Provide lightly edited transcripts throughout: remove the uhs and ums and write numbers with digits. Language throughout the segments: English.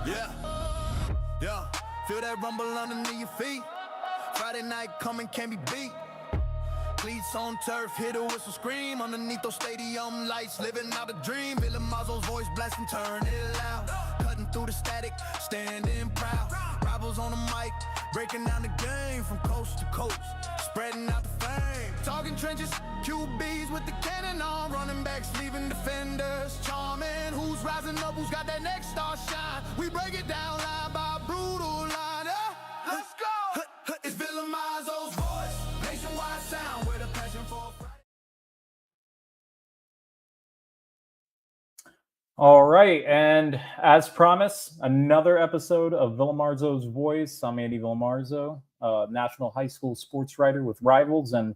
Yeah, yeah. Feel that rumble underneath your feet. Friday night coming, can't be beat. Cleats on turf, hear the whistle scream. Underneath those stadium lights, living out a dream. Billy Mazzo's voice blasting, turn it loud. Cutting through the static, standing proud. Rivals on the mic, breaking down the game from coast to coast, spreading out the fame. Talking trenches, QBs with the cannon on, running backs leaving defenders charming. Who's rising up, who's got that next star shine? We break it down line by brutal line. Let's go! It's Billy Mazzo's voice, nationwide sound with a passion for Friday. All right, and as promised, another episode of Villamarzo's Voice. I'm Andy Villamarzo, national high school sports writer with Rivals, and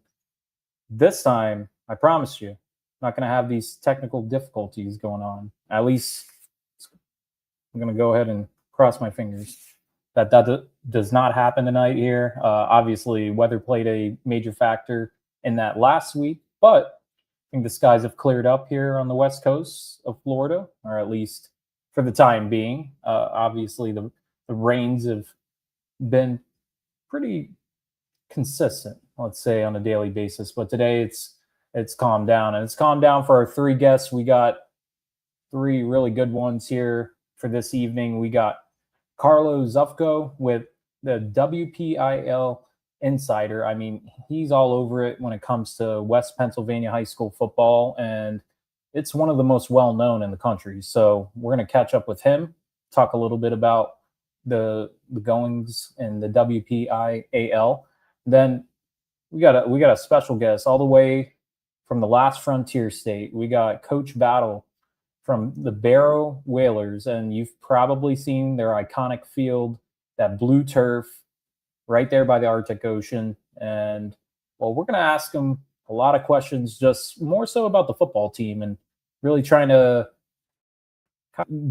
this time, I promise you, I'm not going to have these technical difficulties going on. At least, I'm going to go ahead and cross my fingers that does not happen tonight here. Obviously, weather played a major factor in that last week, but I think the skies have cleared up here on the west coast of Florida, or at least for the time being. Obviously, the rains have been pretty consistent, let's say, on a daily basis. But today it's calmed down, and it's calmed down for our three guests. We got three really good ones here for this evening. We got Carlo Zufko with the WPIL Insider. I mean, he's all over it when it comes to West Pennsylvania high school football, and it's one of the most well-known in the country. So we're going to catch up with him, talk a little bit about the goings in the WPIAL. Then we got a special guest all the way from the last frontier state. We got Coach Battle from the Barrow Whalers, and you've probably seen their iconic field, that blue turf right there by the Arctic Ocean. And, well, we're going to ask him a lot of questions, just more so about the football team and really trying to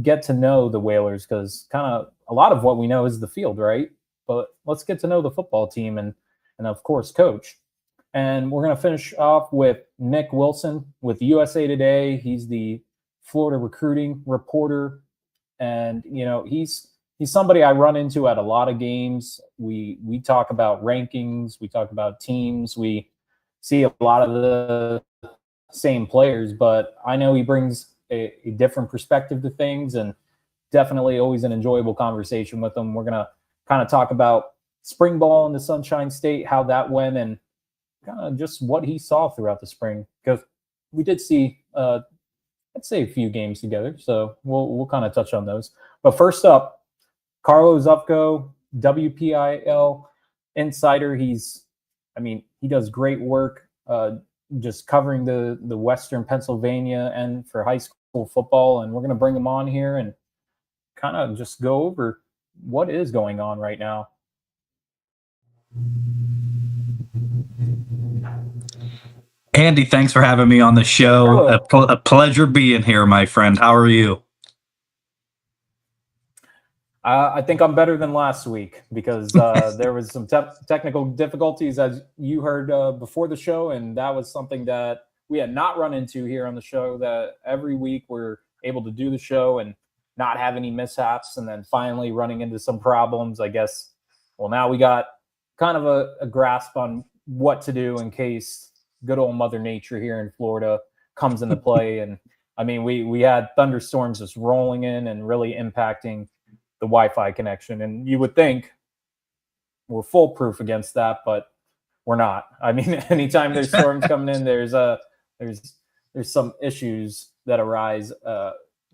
get to know the Whalers, because kind of a lot of what we know is the field, right? But let's get to know the football team and of course, Coach. And we're going to finish off with Nick Wilson with USA Today. He's the Florida recruiting reporter, and he's somebody I run into at a lot of games. We talk about rankings, we talk about teams, we see a lot of the same players, but I know he brings a different perspective to things, and definitely always an enjoyable conversation with him. We're going to kind of talk about spring ball in the Sunshine State, how that went, and kind of just what he saw throughout the spring, because we did see I'd say a few games together, so we'll kind of touch on those. But first up, Carlo Zufko, WPIL Insider. He does great work just covering the Western Pennsylvania and for high school football, and we're going to bring him on here and kind of just go over what is going on right now. Andy, thanks for having me on the show. A pleasure being here, my friend. How are you? I think I'm better than last week, because there was some technical difficulties, as you heard before the show, and that was something that we had not run into here on the show, that every week we're able to do the show and not have any mishaps, and then finally running into some problems, I guess. Well, now we got kind of a grasp on what to do in case good old Mother Nature here in Florida comes into play. And I mean, we had thunderstorms just rolling in and really impacting the Wi-Fi connection. And you would think we're foolproof against that, but we're not. I mean, anytime there's storms coming in, there's some issues that arise,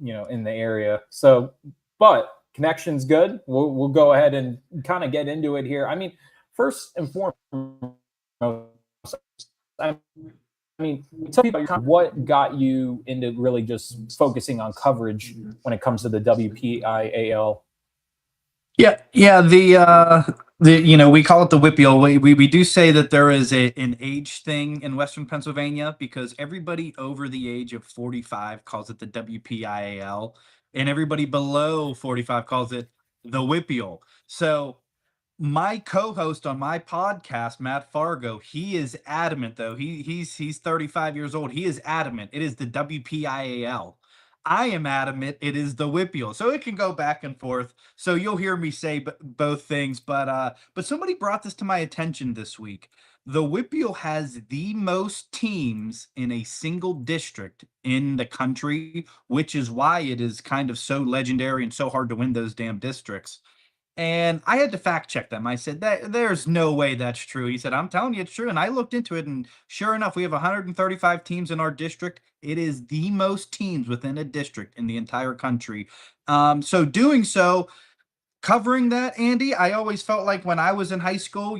in the area. So, but connection's good. We'll go ahead and kind of get into it here. I mean, first and foremost, tell me about what got you into really just focusing on coverage when it comes to the WPIAL. Yeah. We call it the WPIAL. We do say that there is an age thing in Western Pennsylvania, because everybody over the age of 45 calls it the WPIAL, and everybody below 45 calls it the WPIAL. So my co-host on my podcast, Matt Fargo, he is adamant, though. He's 35 years old. He is adamant it is the WPIAL. I am adamant it is the Whippeal. So it can go back and forth. So you'll hear me say both things, but somebody brought this to my attention this week. The Whippeal has the most teams in a single district in the country, which is why it is kind of so legendary and so hard to win those damn districts. And I had to fact check them. I said that there's no way that's true. He said, I'm telling you it's true. And I looked into it, and sure enough, we have 135 teams in our district. It is the most teams within a district in the entire country. So doing so, covering that, Andy, I always felt like when I was in high school,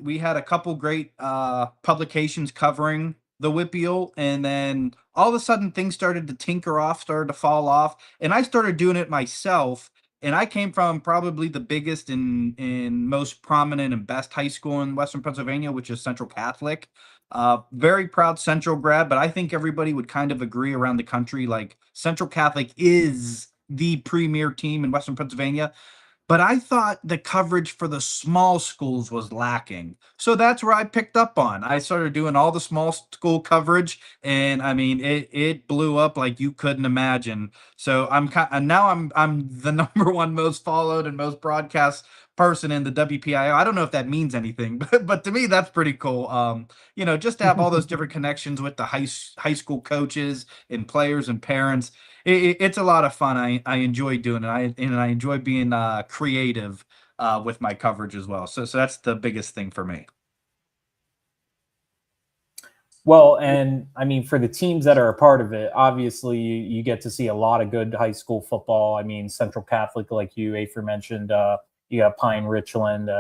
we had a couple great publications covering the Whippeal, and then all of a sudden things started to tinker off, started to fall off, and I started doing it myself. And I came from probably the biggest and most prominent and best high school in Western Pennsylvania, which is Central Catholic. Very proud Central grad, but I think everybody would kind of agree around the country, like Central Catholic is the premier team in Western Pennsylvania. But I thought the coverage for the small schools was lacking. So that's where I picked up on. I started doing all the small school coverage, and I mean it blew up like you couldn't imagine. So I'm the number one most followed and most broadcast person in the WPIO. I don't know if that means anything, but to me that's pretty cool. Just to have all those different connections with the high school coaches and players and parents, it's a lot of fun. I enjoy doing it. I enjoy being creative with my coverage as well. So that's the biggest thing for me. Well, and I mean, for the teams that are a part of it, obviously you get to see a lot of good high school football. I mean, Central Catholic, like you, aforementioned, you got Pine Richland,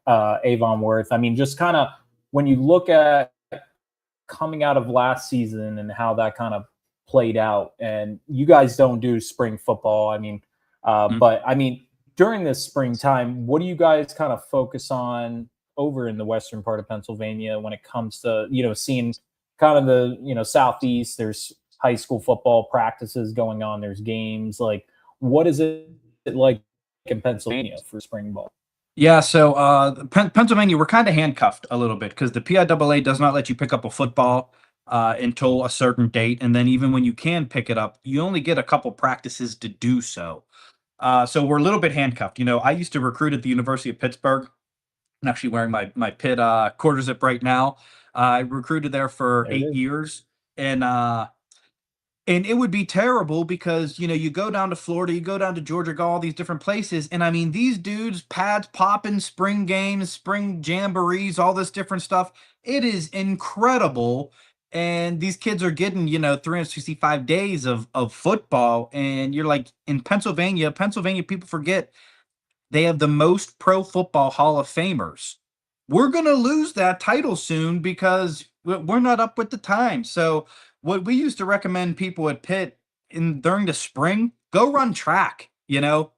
Avon Worth. I mean, just kind of when you look at coming out of last season and how that kind of played out, and you guys don't do spring football. I mean, but I mean, during this springtime, what do you guys kind of focus on over in the western part of Pennsylvania when it comes to, seeing kind of the, Southeast? There's high school football practices going on. There's games. Like, what is it like in Pennsylvania for spring ball? Yeah, so Pennsylvania, we're kind of handcuffed a little bit because the PIAA does not let you pick up a football until a certain date. And then even when you can pick it up, you only get a couple practices to do so. So we're a little bit handcuffed. I used to recruit at the University of Pittsburgh. I'm actually wearing my Pitt quarter zip right now. I recruited there for 8 years, and it would be terrible because you go down to Florida, you go down to Georgia, go all these different places, and I mean these dudes pads popping, spring games, spring jamborees, all this different stuff. It is incredible. And these kids are getting 365 days of football, and you're like, in Pennsylvania people forget they have the most pro football Hall of Famers. We're going to lose that title soon because we're not up with the time. So what we used to recommend people at Pitt during the spring, go run track, go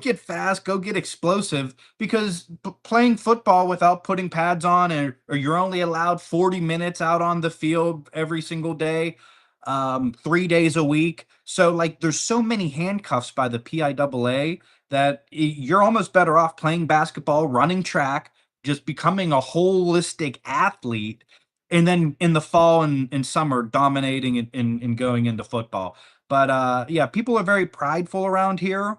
get fast, go get explosive, because playing football without putting pads on, or you're only allowed 40 minutes out on the field every single day, 3 days a week. So like there's so many handcuffs by the PIAA that you're almost better off playing basketball, running track, just becoming a holistic athlete, and then in the fall and summer dominating and going into football. But yeah, people are very prideful around here.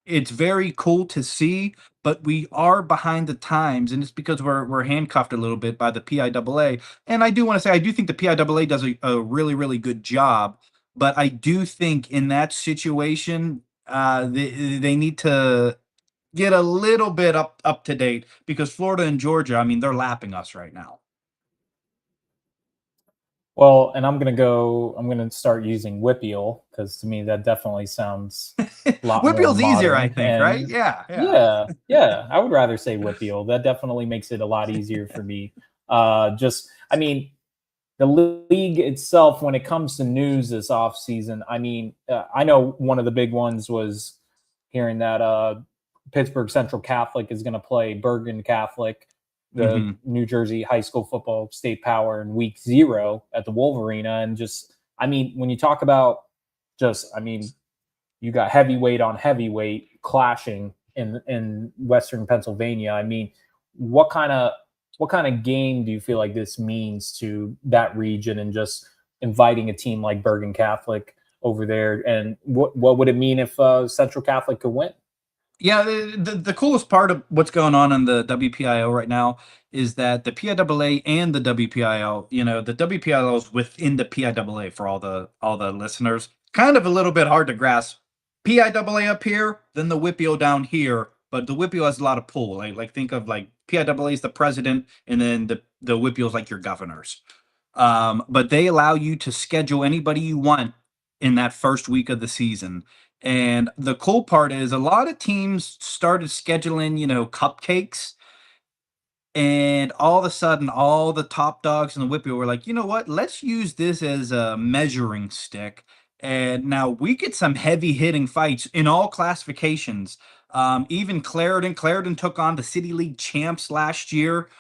It's very cool to see, but we are behind the times, and it's because we're handcuffed a little bit by the PIAA. And I do want to say, I do think the PIAA does a really, really good job, but I do think in that situation, they need to get a little bit up to date, because Florida and Georgia, I mean, they're lapping us right now. Well, and I'm gonna start using Whippeal, because to me that definitely sounds a lot more Whippeal's easier, modern. I think, right? And Yeah. I would rather say Whippeal. That definitely makes it a lot easier for me. I mean, the league itself, when it comes to news this off season, I mean, I know one of the big ones was hearing that Pittsburgh Central Catholic is going to play Bergen Catholic, the New Jersey high school football state power, in week 0 at the Wolverina. And just, I mean, when you talk about you got heavyweight on heavyweight clashing in Western Pennsylvania. I mean, what kind of game do you feel like this means to that region, and just inviting a team like Bergen Catholic over there, and what would it mean if Central Catholic could win? Yeah, the coolest part of what's going on in the WPIL right now is that the PIAA and the WPIL, the WPIL is within the PIAA for all the listeners. Kind of a little bit hard to grasp. PIAA up here, then the WPIAL down here, but the WPIAL has a lot of pull. Like think of like PIAA is the president, and then the WPIAL is like your governors. But they allow you to schedule anybody you want in that first week of the season. And the cool part is a lot of teams started scheduling, cupcakes. And all of a sudden, all the top dogs in the Whippy were like, you know what? Let's use this as a measuring stick. And now we get some heavy hitting fights in all classifications. Even Clarendon took on the City League champs last year.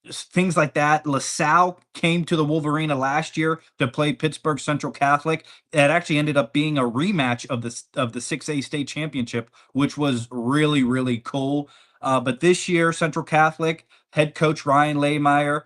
Things like that. LaSalle came to the Wolverina last year to play Pittsburgh Central Catholic. It actually ended up being a rematch of the 6A state championship, which was really, really cool. But this year, Central Catholic head coach Ryan Lehmeyer,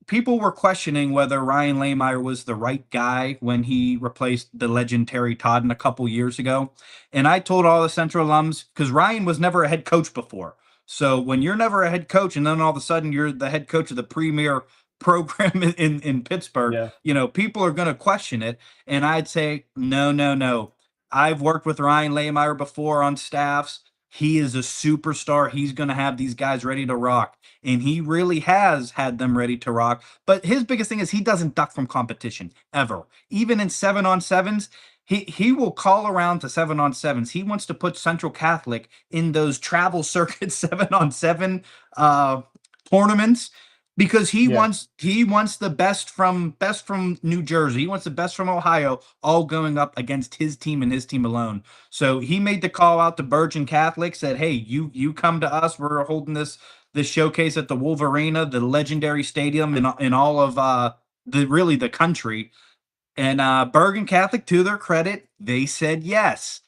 people were questioning whether Ryan Lehmeyer was the right guy when he replaced the legend Terry Todd a couple years ago. And I told all the Central alums, because Ryan was never a head coach before. So when you're never a head coach and then all of a sudden you're the head coach of the premier program in Pittsburgh, Yeah. People are going to question it. And I'd say, no, no, no. I've worked with Ryan Lehmeyer before on staffs. He is a superstar. He's going to have these guys ready to rock. And he really has had them ready to rock. But his biggest thing is he doesn't duck from competition ever. Even in 7-on-7s, he will call around to 7-on-7s. He wants to put Central Catholic in those travel circuit 7-on-7 tournaments because he wants the best from New Jersey. He wants the best from Ohio, all going up against his team and his team alone. So he made the call out to Bergen Catholic, said, "Hey, you come to us. We're holding this showcase at the Wolverina, the legendary stadium in all of the country." And Bergen Catholic, to their credit, they said yes.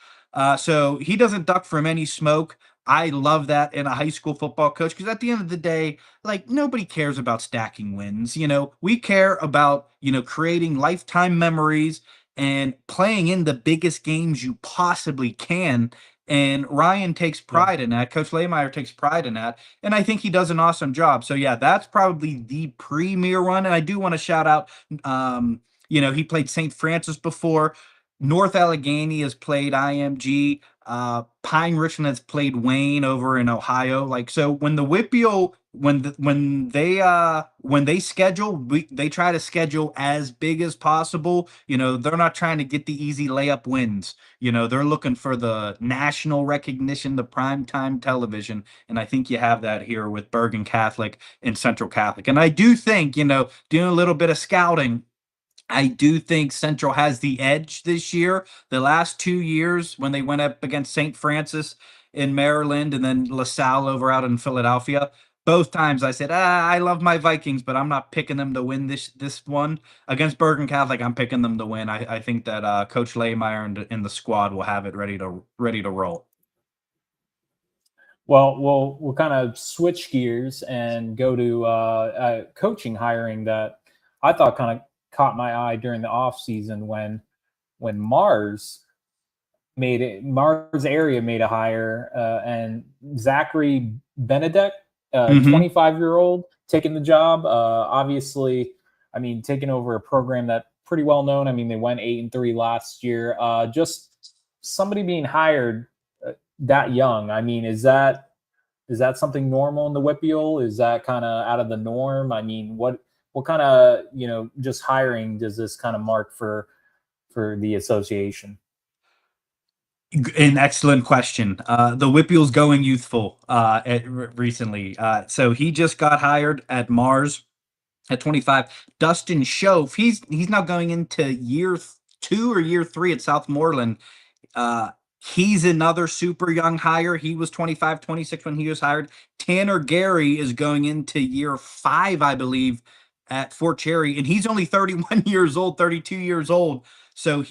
So he doesn't duck from any smoke. I love that in a high school football coach because at the end of the day, like nobody cares about stacking wins. We care about, creating lifetime memories and playing in the biggest games you possibly can. And Ryan takes pride in that. Coach Lehmeyer takes pride in that. And I think he does an awesome job. So, yeah, that's probably the premier one. And I do want to shout out, he played St. Francis before. North Allegheny has played IMG. Pine Richland has played Wayne over in Ohio. Like so, when the WPIAL when they schedule, they try to schedule as big as possible. They're not trying to get the easy layup wins. They're looking for the national recognition, the primetime television, and I think you have that here with Bergen Catholic and Central Catholic. And I do think, doing a little bit of scouting, I do think Central has the edge this year. The last 2 years when they went up against St. Francis in Maryland and then LaSalle over out in Philadelphia, both times I said, I love my Vikings, but I'm not picking them to win this one. Against Bergen Catholic, I'm picking them to win. I think that Coach Lehmeyer and the squad will have it ready to roll. Well, we'll kind of switch gears and go to coaching hiring that I thought kind of caught my eye during the off season when Mars area made a hire and Zachary Benedek, 25-year-old, taking the job. Obviously, I mean, taking over a program that pretty well known. I mean, they went 8-3 last year. Just somebody being hired that young. I mean, is that something normal in the WPIAL? Is that kind of out of the norm? I mean, what kind of, just hiring does this kind of mark for the association? An excellent question. The WPIAL's going youthful recently. So he just got hired at Mars at 25. Dustin Schoaf, he's now going into year 2 or year 3 at Southmoreland. He's another super young hire. He was 25, 26 when he was hired. Tanner Gary is going into year 5, I believe, at Fort Cherry, and he's only 32 years old. So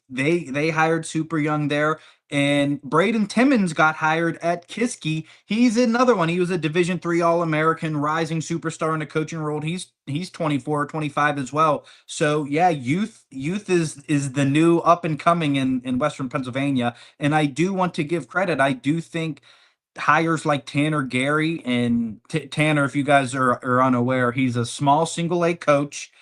they hired Super Young there. And Braden Timmons got hired at Kiski. He's another one. He was a Division III All-American, rising superstar in a coaching role. He's 24 or 25 as well. So yeah, youth is the new up and coming in Western Pennsylvania. And I do want to give credit. I do think hires like Tanner Gary and Tanner, if you guys are unaware, he's a small single A coach,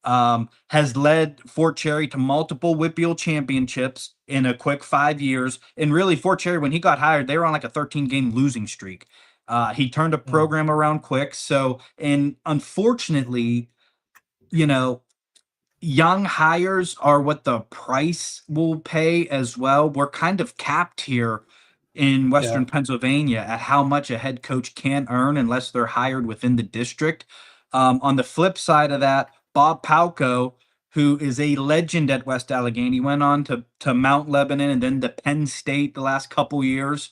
has led Fort Cherry to multiple WPIAL championships in a quick 5 years. And really, Fort Cherry, when he got hired, they were on like a 13-game losing streak. He turned a program around quick. So, and unfortunately, you know, young hires are what the price will pay as well. We're kind of capped here in Western Pennsylvania at how much a head coach can earn unless they're hired within the district. On the flip side of that, Bob Palco, who is a legend at West Allegheny, went on to Mount Lebanon and then to Penn State the last couple years.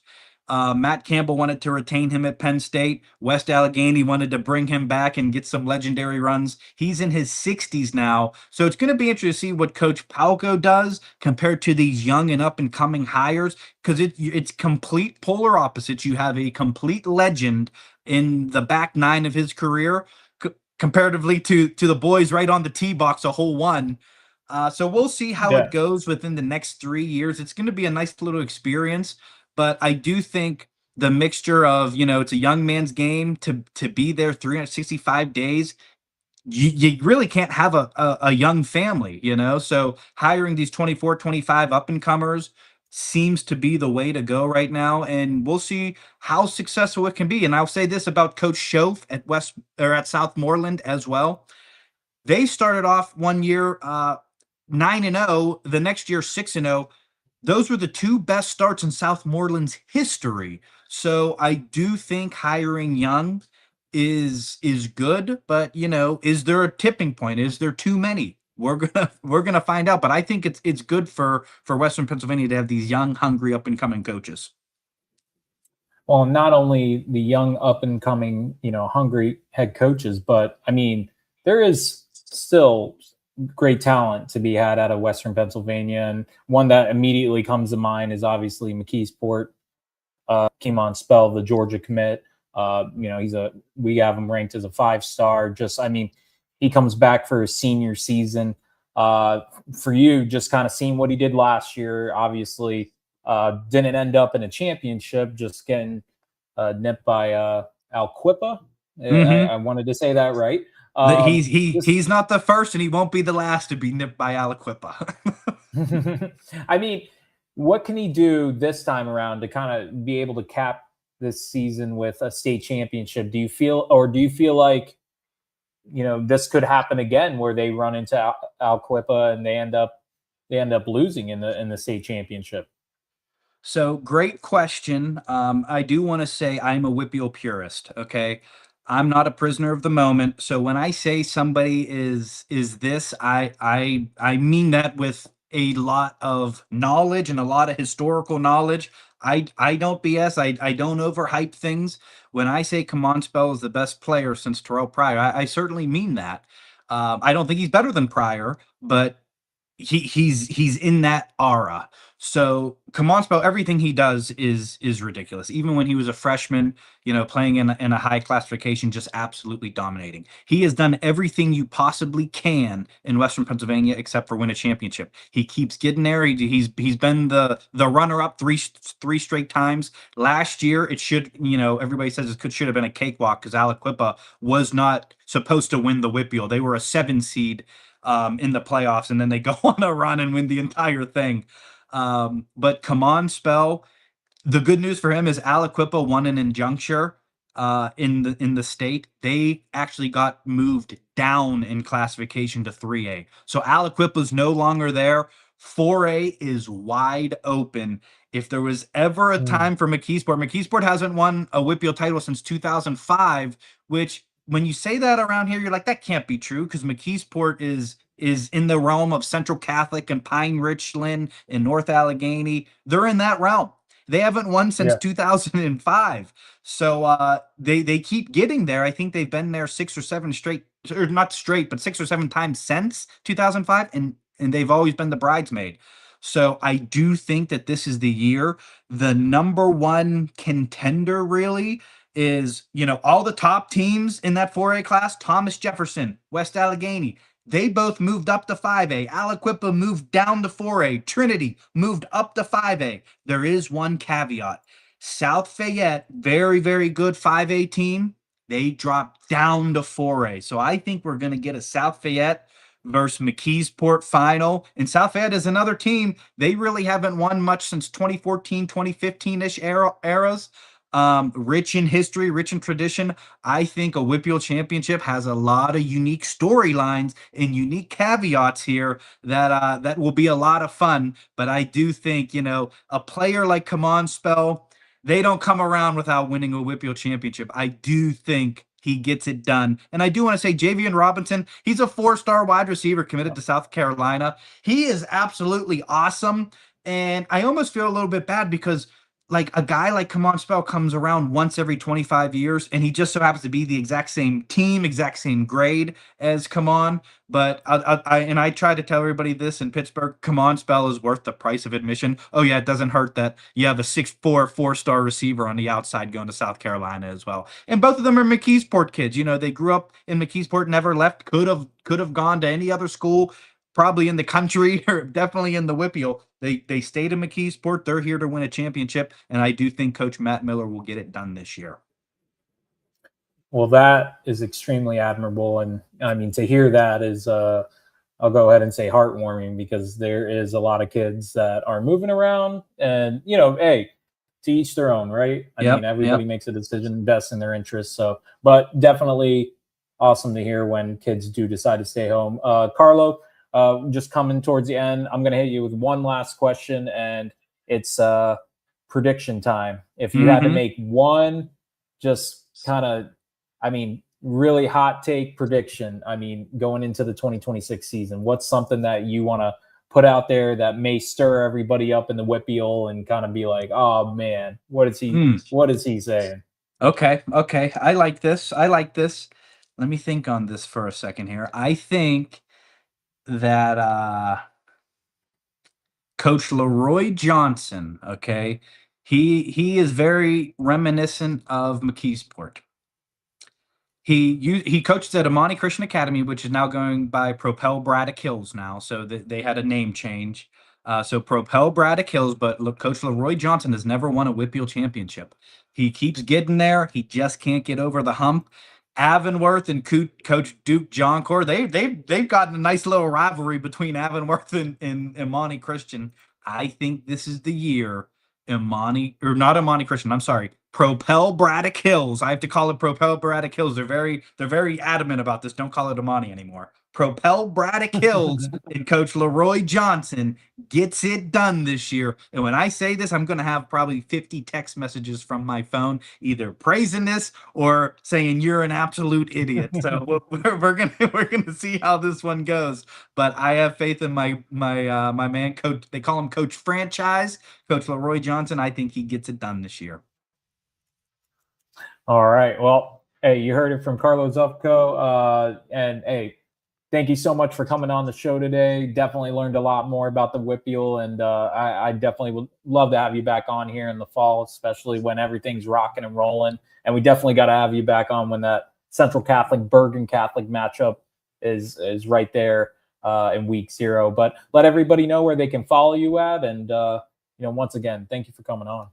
Matt Campbell wanted to retain him at Penn State. West Allegheny wanted to bring him back and get some legendary runs. He's in his 60s now. So it's going to be interesting to see what Coach Palco does compared to these young and up and coming hires, because it's complete polar opposites. You have a complete legend in the back nine of his career comparatively to the boys right on the tee box, a whole one. So we'll see how it goes within the next 3 years. It's going to be a nice little experience. But I do think the mixture of, it's a young man's game to be there 365 days. You really can't have a young family, So hiring these 24, 25 up and comers seems to be the way to go right now. And we'll see how successful it can be. And I'll say this about Coach Schoaf at Southmoreland as well. They started off one year 9-0, the next year 6-0. Those were the two best starts in Southmoreland's history. So I do think hiring young is good, but is there a tipping point? Is there too many? We're gonna find out. But I think it's good for Western Pennsylvania to have these young, hungry, up and coming coaches. Well, not only the young, up and coming, hungry head coaches, but I mean, there is still great talent to be had out of Western Pennsylvania, and one that immediately comes to mind is obviously McKeesport. Kimon Spell, the Georgia commit. We have him ranked as a 5-star. He comes back for his senior season. For you, just kind of seeing what he did last year, obviously didn't end up in a championship, just getting nipped by Aliquippa. I wanted to say that right. He's not the first, and he won't be the last to be nipped by Aliquippa. I mean, what can he do this time around to kind of be able to cap this season with a state championship? Do you feel like, this could happen again where they run into Aliquippa and they end up losing in the state championship? So great question. I do want to say I'm a WPIAL purist. Okay. I'm not a prisoner of the moment. So when I say somebody is this, I mean that with a lot of knowledge and a lot of historical knowledge. I don't BS. I don't overhype things. When I say Kimon Spell is the best player since Terrell Pryor, I certainly mean that. I don't think he's better than Pryor, but he's in that aura. So Kimon Spell, everything he does is ridiculous. Even when he was a freshman, playing in a high classification, just absolutely dominating. He has done everything you possibly can in Western Pennsylvania except for win a championship. He keeps getting there. He's been the runner-up three straight times. Last year, it should, everybody says it should have been a cakewalk because Aliquippa was not supposed to win the WPIAL. They were a 7 seed in the playoffs, and then they go on a run and win the entire thing. But Kimon Spell, the good news for him is Aliquippa won an injuncture in the state. They actually got moved down in classification to 3A. So Aliquippa's no longer there. 4A is wide open. If there was ever a time for McKeesport hasn't won a WPIAL title since 2005, which when you say that around here, you're like, that can't be true because McKeesport is in the realm of Central Catholic and Pine Richland and North Allegheny. They're in that realm. They haven't won since 2005. So they keep getting there. I think they've been there 6 or 7 straight, or not straight, but 6 or 7 times since 2005. And and they've always been the bridesmaid. So I do think that this is the year. The number one contender really is, all the top teams in that 4A class, Thomas Jefferson, West Allegheny, they both moved up to 5A. Aliquippa moved down to 4A. Trinity moved up to 5A. There is one caveat. South Fayette, very, very good 5A team. They dropped down to 4A. So I think we're going to get a South Fayette versus McKeesport final. And South Fayette is another team. They really haven't won much since 2014, 2015-ish eras. Rich in history, rich in tradition. I think a WPIAL championship has a lot of unique storylines and unique caveats here that will be a lot of fun. But I do think, a player like Kamon Spell, they don't come around without winning a WPIAL championship. I do think he gets it done. And I do want to say Javian Robinson, he's a 4-star wide receiver committed to South Carolina. He is absolutely awesome. And I almost feel a little bit bad because like a guy like Kamon Spell comes around once every 25 years, and he just so happens to be the exact same team, exact same grade as Kamon. But I try to tell everybody this in Pittsburgh, Kamon Spell is worth the price of admission. Oh yeah, it doesn't hurt that you have a 6'4", 4-star receiver on the outside going to South Carolina as well. And both of them are McKeesport kids. They grew up in McKeesport, never left, could have gone to any other school, probably in the country or definitely in the WPIAL. They stayed in McKeesport. They're here to win a championship, and I do think Coach Matt Miller will get it done this year. Well, that is extremely admirable, and I mean to hear that is, I'll go ahead and say heartwarming, because there is a lot of kids that are moving around, and hey, to each their own, right? I mean, everybody makes a decision best in their interests. So, but definitely awesome to hear when kids do decide to stay home. Carlo, just coming towards the end, I'm going to hit you with one last question, and it's prediction time. If you had to make one just kind of, really hot take prediction, going into the 2026 season, what's something that you want to put out there that may stir everybody up in the WPIAL and kind of be like, oh man, what is he saying? Okay. I like this. Let me think on this for a second here. I think that Coach Leroy Johnson, okay, he is very reminiscent of McKeesport. He coaches at Amani Christian Academy, which is now going by Propel Braddock Hills now. So they had a name change. So Propel Braddock Hills, but look, Coach Leroy Johnson has never won a WPIAL championship. He keeps getting there. He just can't get over the hump. Avonworth and Coach Duke Johncore, they've gotten a nice little rivalry between Avonworth and Imani Christian. I think this is the year not Imani Christian, I'm sorry, Propel Braddock Hills. I have to call it Propel Braddock Hills. They're very adamant about this. Don't call it Imani anymore. Propel Braddock Hills and Coach Leroy Johnson gets it done this year. And when I say this, I'm going to have probably 50 text messages from my phone, either praising this or saying you're an absolute idiot. So we're gonna see how this one goes. But I have faith in my man, Coach. They call him Coach Franchise, Coach Leroy Johnson. I think he gets it done this year. All right. Well, hey, you heard it from Carlo Zupko. And hey, thank you so much for coming on the show today. Definitely learned a lot more about the WPIAL, and I definitely would love to have you back on here in the fall, especially when everything's rocking and rolling. And we definitely got to have you back on when that Central Catholic Bergen Catholic matchup is right there in week 0. But let everybody know where they can follow you at. And once again, thank you for coming on.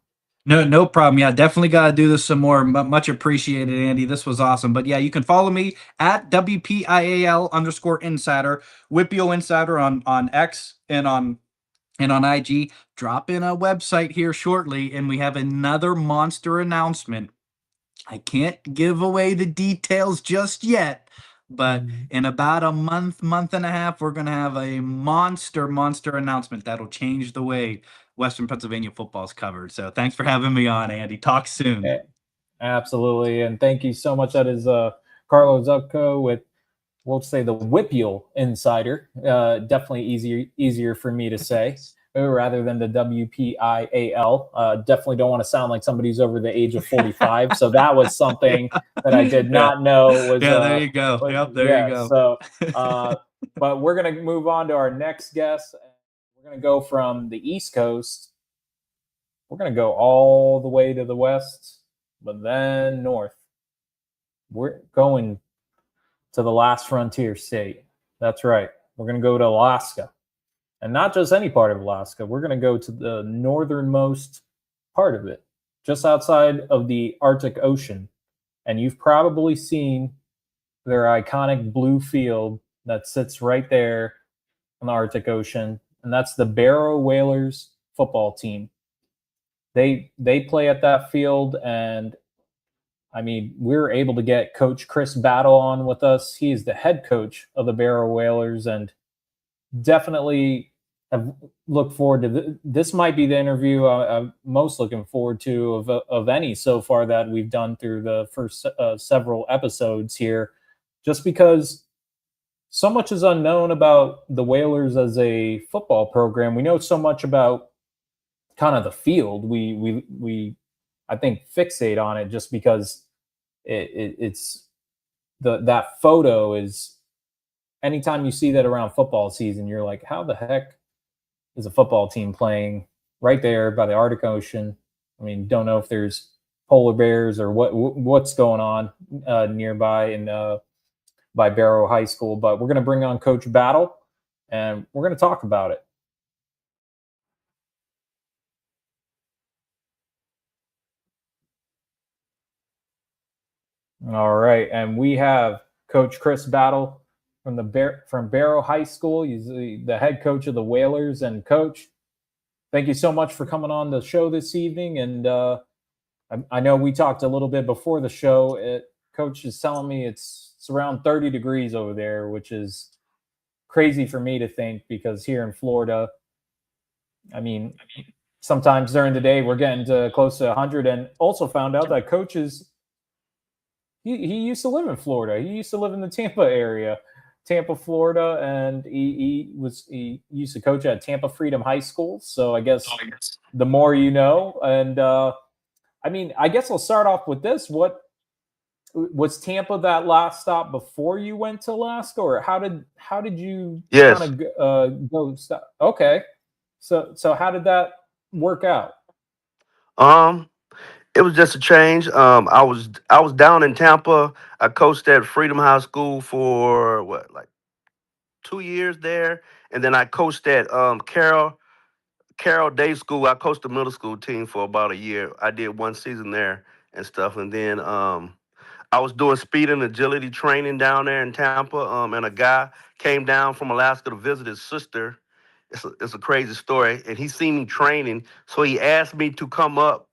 No problem. Yeah, definitely got to do this some more. Much appreciated, Andy. This was awesome. But yeah, you can follow me at WPIAL_insider, WPIAL Insider on X and on IG. Drop in a website here shortly, and we have another monster announcement. I can't give away the details just yet, but in about a month and a half, we're going to have a monster announcement that'll change the way Western Pennsylvania football is covered. So thanks for having me on, Andy. Talk soon. Yeah, absolutely. And thank you so much. That is Carlo Zupko with, we'll say, the WPIAL Insider. Definitely easier for me to say rather than the WPIAL. Definitely don't want to sound like somebody's over the age of 45. So that was something that I did not know was. Yeah, there you go. There you go. So But we're going to move on to our next guest. We're going to go from the East Coast. We're going to go all the way to the West, but then north. We're going to the last frontier state. That's right. We're going to go to Alaska. And not just any part of Alaska. We're going to go to the northernmost part of it, just outside of the Arctic Ocean. And you've probably seen their iconic blue field that sits right there in the Arctic Ocean. And that's the Barrow Whalers football team. They play at that field, and I mean, we were able to get Coach Chris Battle on with us. He is the head coach of the Barrow Whalers, and definitely have looked forward to this. Might be the interview I'm most looking forward to of any so far that we've done through the first several episodes here, just because so much is unknown about the Whalers as a football program. We know so much about kind of the field. We I think fixate on it just because it's that photo is, anytime you see that around football season, you're like, how the heck is a football team playing right there by the Arctic Ocean? I mean, don't know if there's polar bears or what's going on nearby in by Barrow High School, but we're going to bring on Coach Battle and we're going to talk about it. All right, and we have Coach Chris Battle from Barrow High School. He's the head coach of the Whalers. And Coach, thank you so much for coming on the show this evening. And I know we talked a little bit before the show. Coach is telling me it's around 30 degrees over there, which is crazy for me to think, because here in Florida, I mean, sometimes during the day we're getting to close to 100. And also found out that Coach is he used to live in Florida. He used to live in the Tampa area, Tampa, Florida, and he used to coach at Tampa Freedom High School. So I guess the more you know. And I mean, I guess I'll start off with this. What was Tampa that last stop before you went to Alaska, or how did you kind of go? Okay, so how did that work out? It was just a change. I was down in Tampa. I coached at Freedom High School for like 2 years there, and then I coached at Carroll Day School. I coached the middle school team for about a year. I did one season there and stuff, and then I was doing speed and agility training down there in Tampa. And a guy came down from Alaska to visit his sister. It's a crazy story, and he seen me training, so he asked me to come up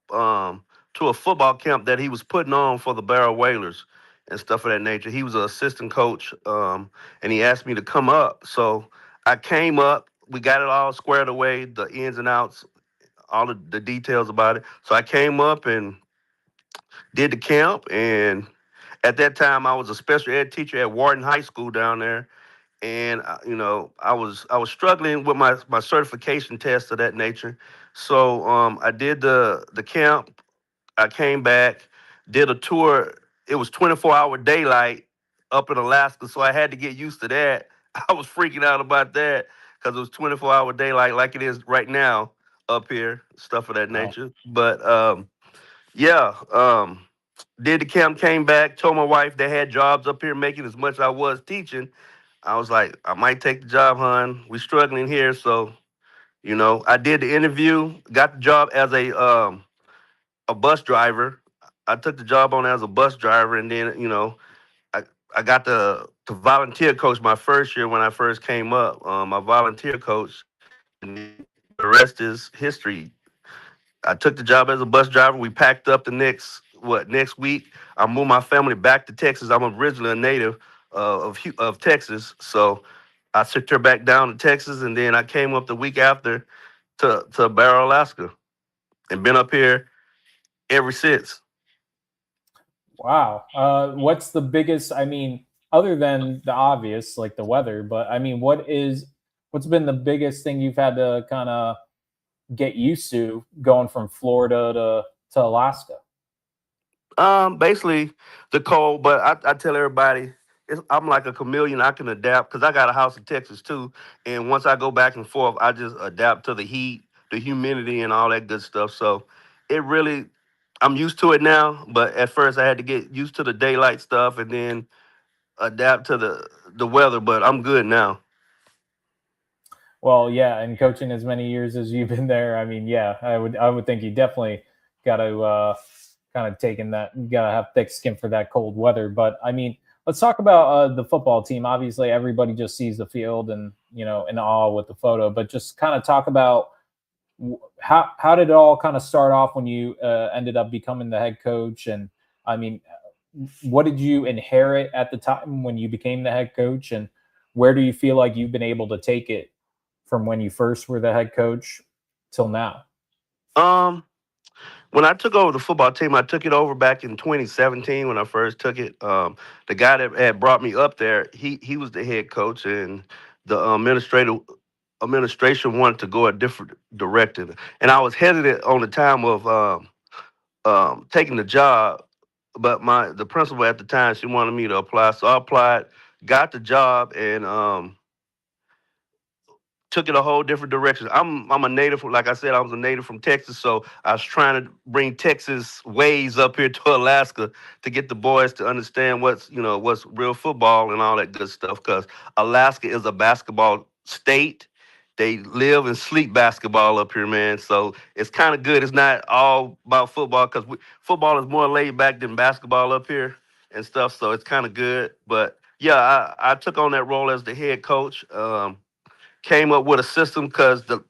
to a football camp that he was putting on for the Barrow Whalers and stuff of that nature. He was an assistant coach, and he asked me to come up. So I came up. We got it all squared away, the ins and outs, all of the details about it. So I came up and did the camp, and at that time I was a special ed teacher at Wharton High School down there. And I was struggling with my certification test of that nature. So I did the camp. I came back, did a tour. It was 24-hour daylight up in Alaska, so I had to get used to that. I was freaking out about that because it was 24-hour daylight like it is right now up here, stuff of that Wow. nature. But yeah, did the camp, came back, told my wife they had jobs up here making as much as I was teaching. I was like, I might take the job, hon. We're struggling here. So, I did the interview, got the job as a bus driver. I took the job on as a bus driver, and then, I got to volunteer coach my first year when I first came up. I volunteer coach, and the rest is history. I took the job as a bus driver. We packed up the next week. I moved my family back to Texas. I'm originally a native of Texas, so I took her back down to Texas, and then I came up the week after to Barrow, Alaska, and been up here ever since. Wow. What's the biggest, I mean, other than the obvious, like the weather, but I mean, what's been the biggest thing you've had to kind of get used to going from Florida to Alaska? Basically the cold, but I tell everybody I'm like a chameleon. I can adapt because I got a house in Texas too. And once I go back and forth, I just adapt to the heat, the humidity, and all that good stuff. So it really, I'm used to it now. But at first, I had to get used to the daylight stuff and then adapt to the weather. But I'm good now. Well, yeah, and coaching as many years as you've been there, I mean, yeah, I would think you definitely got to kind of taking that. You got to have thick skin for that cold weather. But I mean, let's talk about the football team. Obviously, everybody just sees the field and in awe with the photo. But just kind of talk about how did it all kind of start off when you ended up becoming the head coach, and I mean, what did you inherit at the time when you became the head coach, and where do you feel like you've been able to take it from when you first were the head coach till now? Um, when I took over the football team, I took it over back in 2017 when I first took it. The guy that had brought me up there, he was the head coach, and the administration wanted to go a different direction, and I was hesitant on the time of taking the job. But the principal at the time, she wanted me to apply, so I applied, got the job, and took it a whole different direction. I'm a native, like I said, I was a native from Texas, so I was trying to bring Texas ways up here to Alaska to get the boys to understand what's real football and all that good stuff. Because Alaska is a basketball state. They live and sleep basketball up here, man. So it's kind of good. It's not all about football because football is more laid back than basketball up here and stuff. So it's kind of good. But yeah, I took on that role as the head coach. Came up with a system because the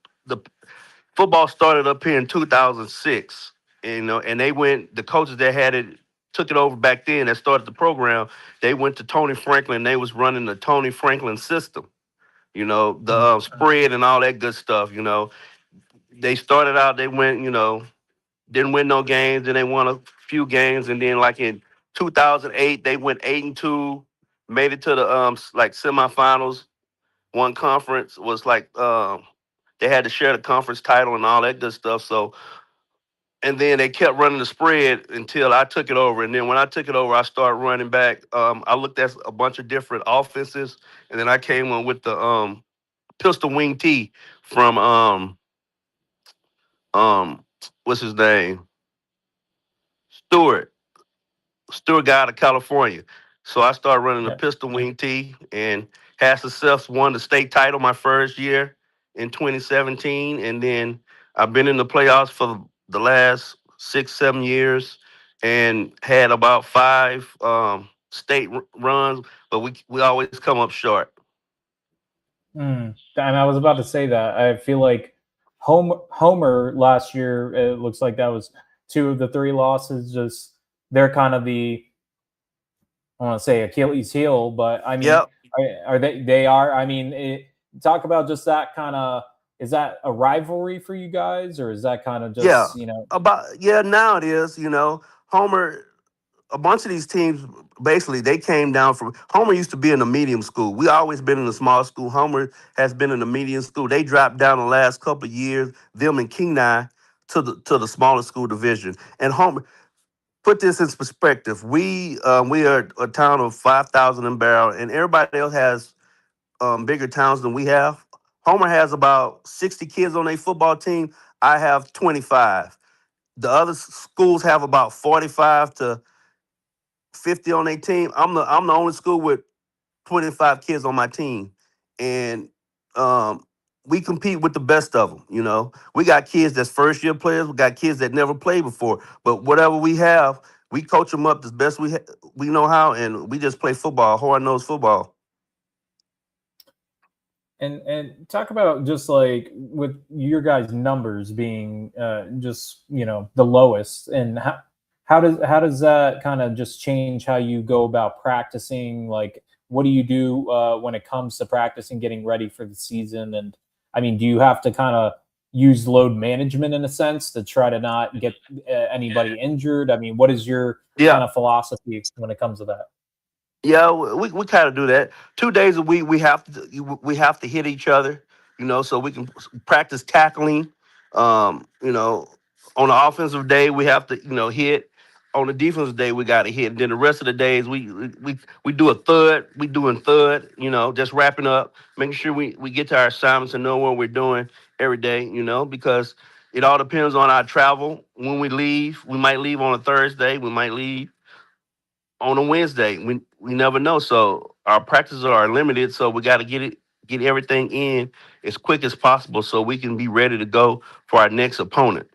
football started up here in 2006, and the coaches that had it took it over back then that started the program. They went to Tony Franklin. They was running the Tony Franklin system, the spread and all that good stuff. They started out, they went, didn't win no games, then they won a few games, and then like in 2008 they went 8-2, made it to the like semifinals. One conference was like they had to share the conference title and all that good stuff. So, and then they kept running the spread until I took it over. And then when I took it over, I started running back. I looked at a bunch of different offenses, and then I came on with the pistol wing T from um what's his name, Stewart. Stewart guy out of California. So I started running the Yeah. pistol wing T and had success, won the state title my first year in 2017. And then I've been in the playoffs for the last 6, 7 years and had about five state runs, but we always come up short. And I was about to say that. I feel like Homer last year, it looks like that was two of the three losses. Just they're kind of the, I want to say Achilles heel, but I mean, Yep. are they? They are. I mean, talk about just that kind of. Is that a rivalry for you guys, or is that kind of Yeah. just Now it is, Homer, a bunch of these teams basically they came down from Homer used to be in the medium school. We always been in the small school. Homer has been in the medium school. They dropped down the last couple of years, them and Kenai, to the smaller school division. And Homer, put this in perspective. We are a town of 5,000 in Barrow, and everybody else has bigger towns than we have. Homer has about 60 kids on their football team. I have 25. The other schools have about 45 to 50 on their team. I'm the only school with 25 kids on my team, and we compete with the best of them. We got kids that's first year players. We got kids that never played before. But whatever we have, we coach them up as best we know how, and we just play football, hard nosed football. and talk about just like with your guys' numbers being just the lowest, and how does that kind of just change how you go about practicing? Like, what do you do when it comes to practicing, getting ready for the season? And I mean, do you have to kind of use load management in a sense to try to not get anybody injured? I mean, what is your Yeah. kind of philosophy when it comes to that? Yeah, we kind of do that. 2 days a week we have to hit each other, so we can practice tackling. On the offensive day we have to hit. on the defensive day we got to hit. And then the rest of the days we do a third. We doing third. Just wrapping up, making sure we get to our assignments and know what we're doing every day. Because it all depends on our travel. When we leave, we might leave on a Thursday. We might leave on a Wednesday. We never know. So our practices are limited. So we got to get everything in as quick as possible so we can be ready to go for our next opponent.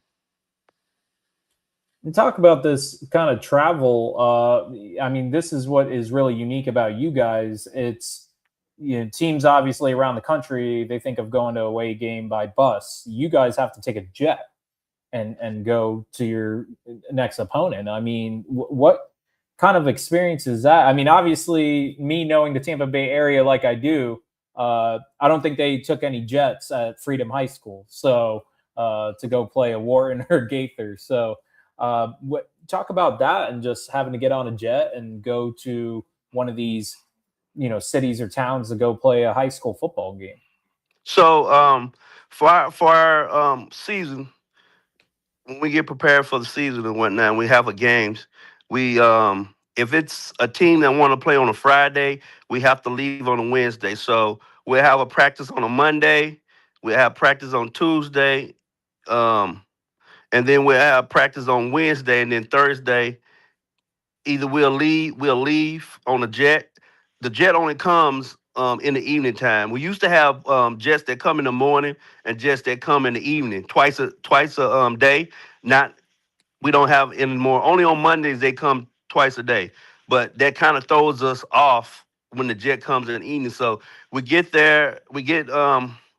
And talk about this kind of travel. I mean, this is what is really unique about you guys. It's teams obviously around the country, they think of going to a away game by bus. You guys have to take a jet and go to your next opponent. I mean, what kind of experience is that? I mean, obviously, me knowing the Tampa Bay area like I do, I don't think they took any jets at Freedom High School. So to go play a Wharton or Gaither. So talk about that and just having to get on a jet and go to one of these, cities or towns to go play a high school football game. So for our season, when we get prepared for the season and whatnot, we have games. We if it's a team that want to play on a Friday, we have to leave on a Wednesday. So we'll have a practice on a Monday. We'll have practice on Tuesday. And then we'll have practice on Wednesday, and then Thursday, either we'll leave on a jet. The jet only comes in the evening time. We used to have jets that come in the morning and jets that come in the evening, twice a day. We don't have anymore. Only on Mondays they come twice a day. But that kind of throws us off when the jet comes in the evening. So we get there, we get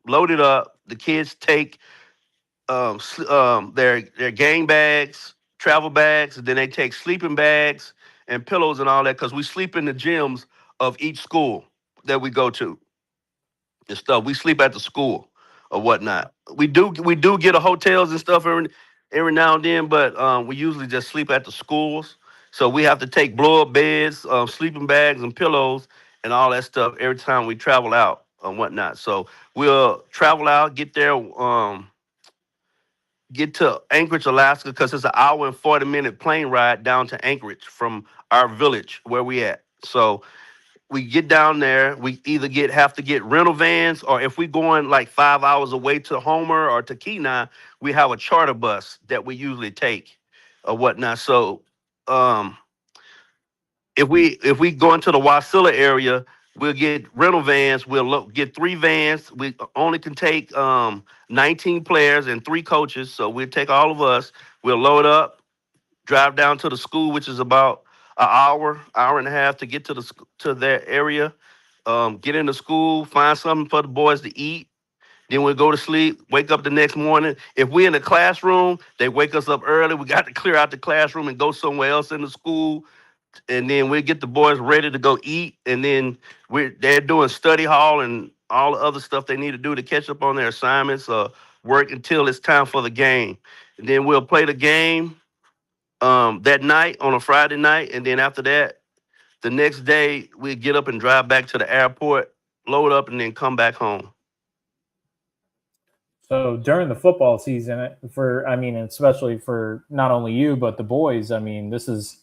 loaded up. The kids take their game bags, travel bags, and then they take sleeping bags and pillows and all that because we sleep in the gyms of each school that we go to and stuff. We sleep at the school or whatnot. We do get a hotels and stuff every now and then, but we usually just sleep at the schools. So we have to take blow up beds, sleeping bags, and pillows and all that stuff every time we travel out and whatnot. So we'll travel out, get there. Get to Anchorage, Alaska, because it's an hour and 40-minute plane ride down to Anchorage from our village where we at. So we get down there. We either have to get rental vans, or if we going like 5 hours away to Homer or to Kenai, we have a charter bus that we usually take or whatnot. So if we go into the Wasilla area, we'll get rental vans. We'll get 3 vans. We only can take 19 players and 3 coaches. So we'll take all of us. We'll load up, drive down to the school, which is about an hour and a half to get to their area. Get into school, find something for the boys to eat. Then we'll go to sleep, wake up the next morning. If we're in the classroom, they wake us up early. We got to clear out the classroom and go somewhere else in the school. And then we'll get the boys ready to go eat. And then they're doing study hall and all the other stuff they need to do to catch up on their assignments or work until it's time for the game. And then we'll play the game that night on a Friday night. And then after that, the next day, we'll get up and drive back to the airport, load up, and then come back home. So during the football season, especially for not only you, but the boys, this is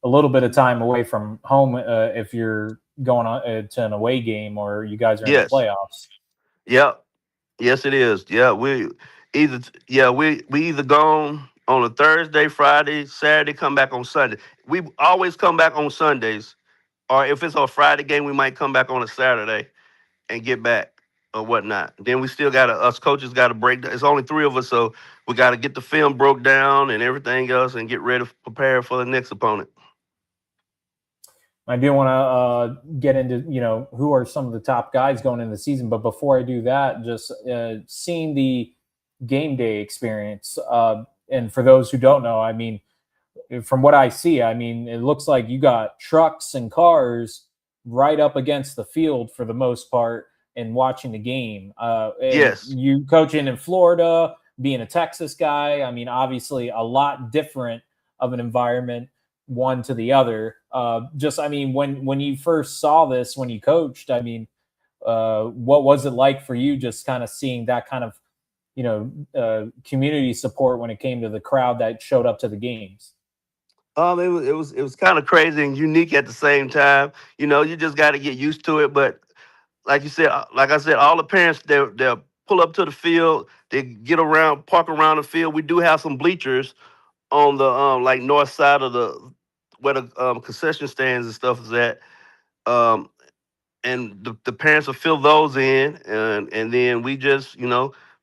a little bit of time away from home if you're going on to an away game or you guys are in the playoffs. Yep. Yes, it is. Yeah, we either gone on a Thursday, Friday, Saturday, come back on Sunday. We always come back on Sundays, or if it's a Friday game, we might come back on a Saturday and get back or whatnot. Then we still us coaches got to break down. It's only 3 of us, so we got to get the film broke down and everything else and get ready to prepare for the next opponent. I do want to get into, who are some of the top guys going into the season. But before I do that, just seeing the game day experience. And for those who don't know, from what I see, it looks like you got trucks and cars right up against the field for the most part and watching the game. Yes. You coaching in Florida, being a Texas guy. Obviously a lot different of an environment one to the other. When you first saw this, when you coached, what was it like for you just kind of seeing that kind of, community support when it came to the crowd that showed up to the games? It was kind of crazy and unique at the same time. You know, you just got to get used to it. But like you said, like I said, all the parents they'll pull up to the field. They get around, park around the field. We do have some bleachers on the like north side of the where the concession stands and stuff is at. Um, and the parents will fill those in, and then we just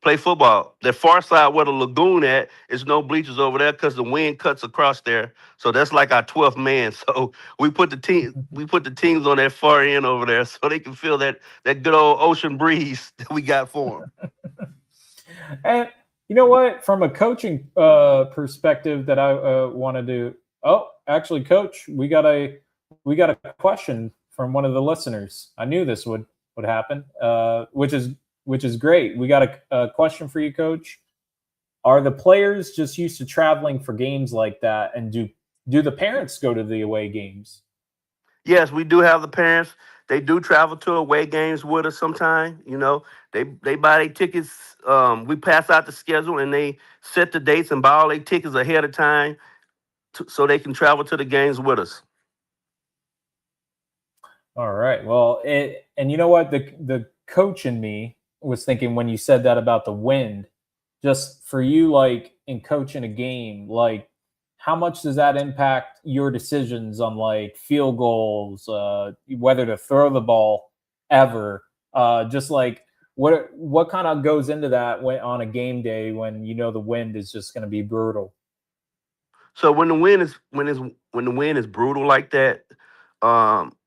play football. The far side where the lagoon at is no bleachers over there because the wind cuts across there. So that's like our 12th man. So we put the teams on that far end over there so they can feel that good old ocean breeze that we got for them. And you know what? From a coaching perspective, that I want to do. Oh, actually, Coach, we got a question from one of the listeners. I knew this would happen, which is great. We got a question for you, Coach. Are the players just used to traveling for games like that, and do the parents go to the away games? Yes, we do have the parents. They do travel to away games with us sometime. They buy their tickets. We pass out the schedule and they set the dates and buy all their tickets ahead of time so they can travel to the games with us. All right. Well, and you know what? The coach in me was thinking when you said that about the wind, just for you, like in coaching a game, like how much does that impact your decisions on like field goals, whether to throw the ball ever? Just like what kind of goes into that when on a game day when the wind is just going to be brutal? So when the wind is brutal like that,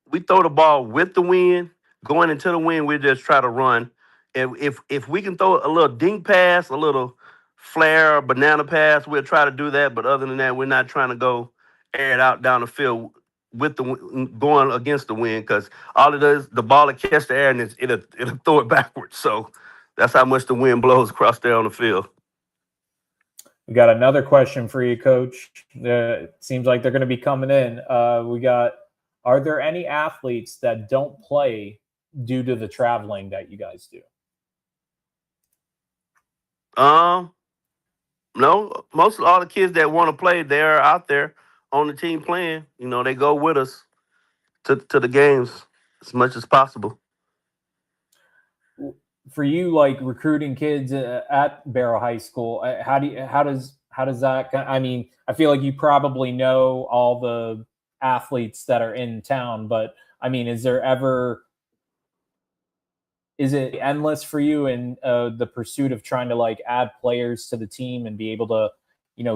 we throw the ball with the wind. Going into the wind, we just try to run. And if we can throw a little dink pass, a little flare, or banana pass, we'll try to do that. But other than that, we're not trying to go air it out down the field with going against the wind because all it does, the ball will catch the air and it'll throw it backwards. So that's how much the wind blows across there on the field. We got another question for you, Coach. It seems like they're going to be coming in. Are there any athletes that don't play due to the traveling that you guys do? No. Most of all the kids that want to play, they're out there on the team playing. They go with us to the games as much as possible. For you, like recruiting kids at Barrow High School, how does that? I mean, I feel like you probably know all the athletes that are in town, but I mean, is it endless for you in the pursuit of trying to like add players to the team and be able to,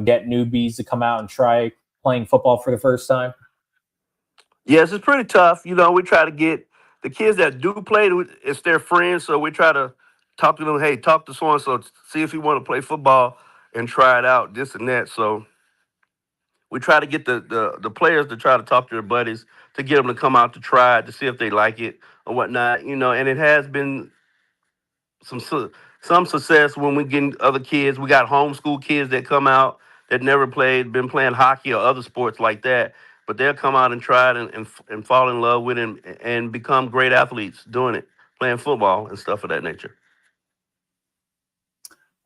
get newbies to come out and try playing football for the first time? Yes, it's pretty tough. We try to get the kids that do play, it's their friends, so we try to talk to them. Hey, talk to so and so, see if you want to play football and try it out, this and that. So we try to get the players to try to talk to their buddies to get them to come out to try it to see if they like it or whatnot. And it has been some success when we get other kids. We got homeschool kids that come out that never played, been playing hockey or other sports like that, but they'll come out and try it and fall in love with it and become great athletes doing it, playing football and stuff of that nature.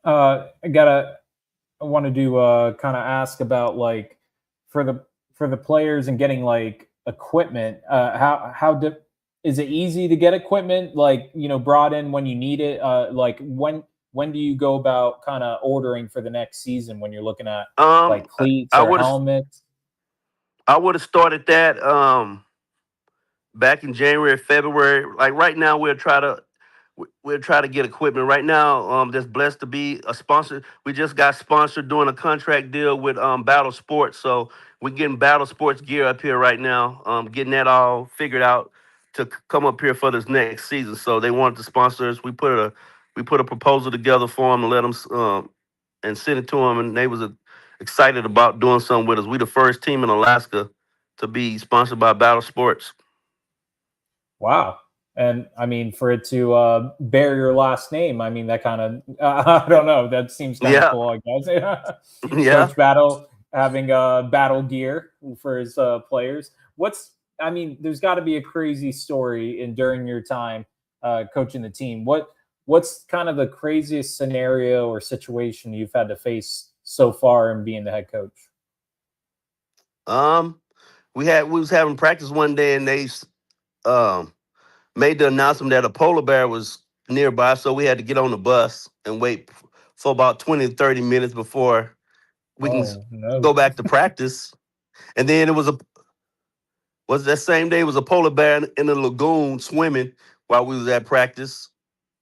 I want to kind of ask about like for the players and getting like equipment. Is it easy to get equipment like brought in when you need it? Like when do you go about kind of ordering for the next season when you're looking at like cleats or helmets? I would have started that back in January, February. Like right now, we'll try to get equipment. Right now, just blessed to be a sponsor. We just got sponsored doing a contract deal with Battle Sports, so we're getting Battle Sports gear up here right now. Getting that all figured out to come up here for this next season. So they wanted to sponsor us. We put a proposal together for them and let them and send it to them, and they was excited about doing something with us. We the first team in Alaska to be sponsored by Battle Sports. Wow. And I mean, for it to bear your last name, I mean, that kind of, I don't know, that seems kind of cool, I guess. Yeah. Coach Battle having battle gear for his players. There's got to be a crazy story during your time coaching the team. What's kind of the craziest scenario or situation you've had to face so far in being the head coach? We was having practice one day, and they made the announcement that a polar bear was nearby, so we had to get on the bus and wait for about 20 to 30 minutes before we can Oh no. go back to practice. And then it was that same day, it was a polar bear in the lagoon swimming while we was at practice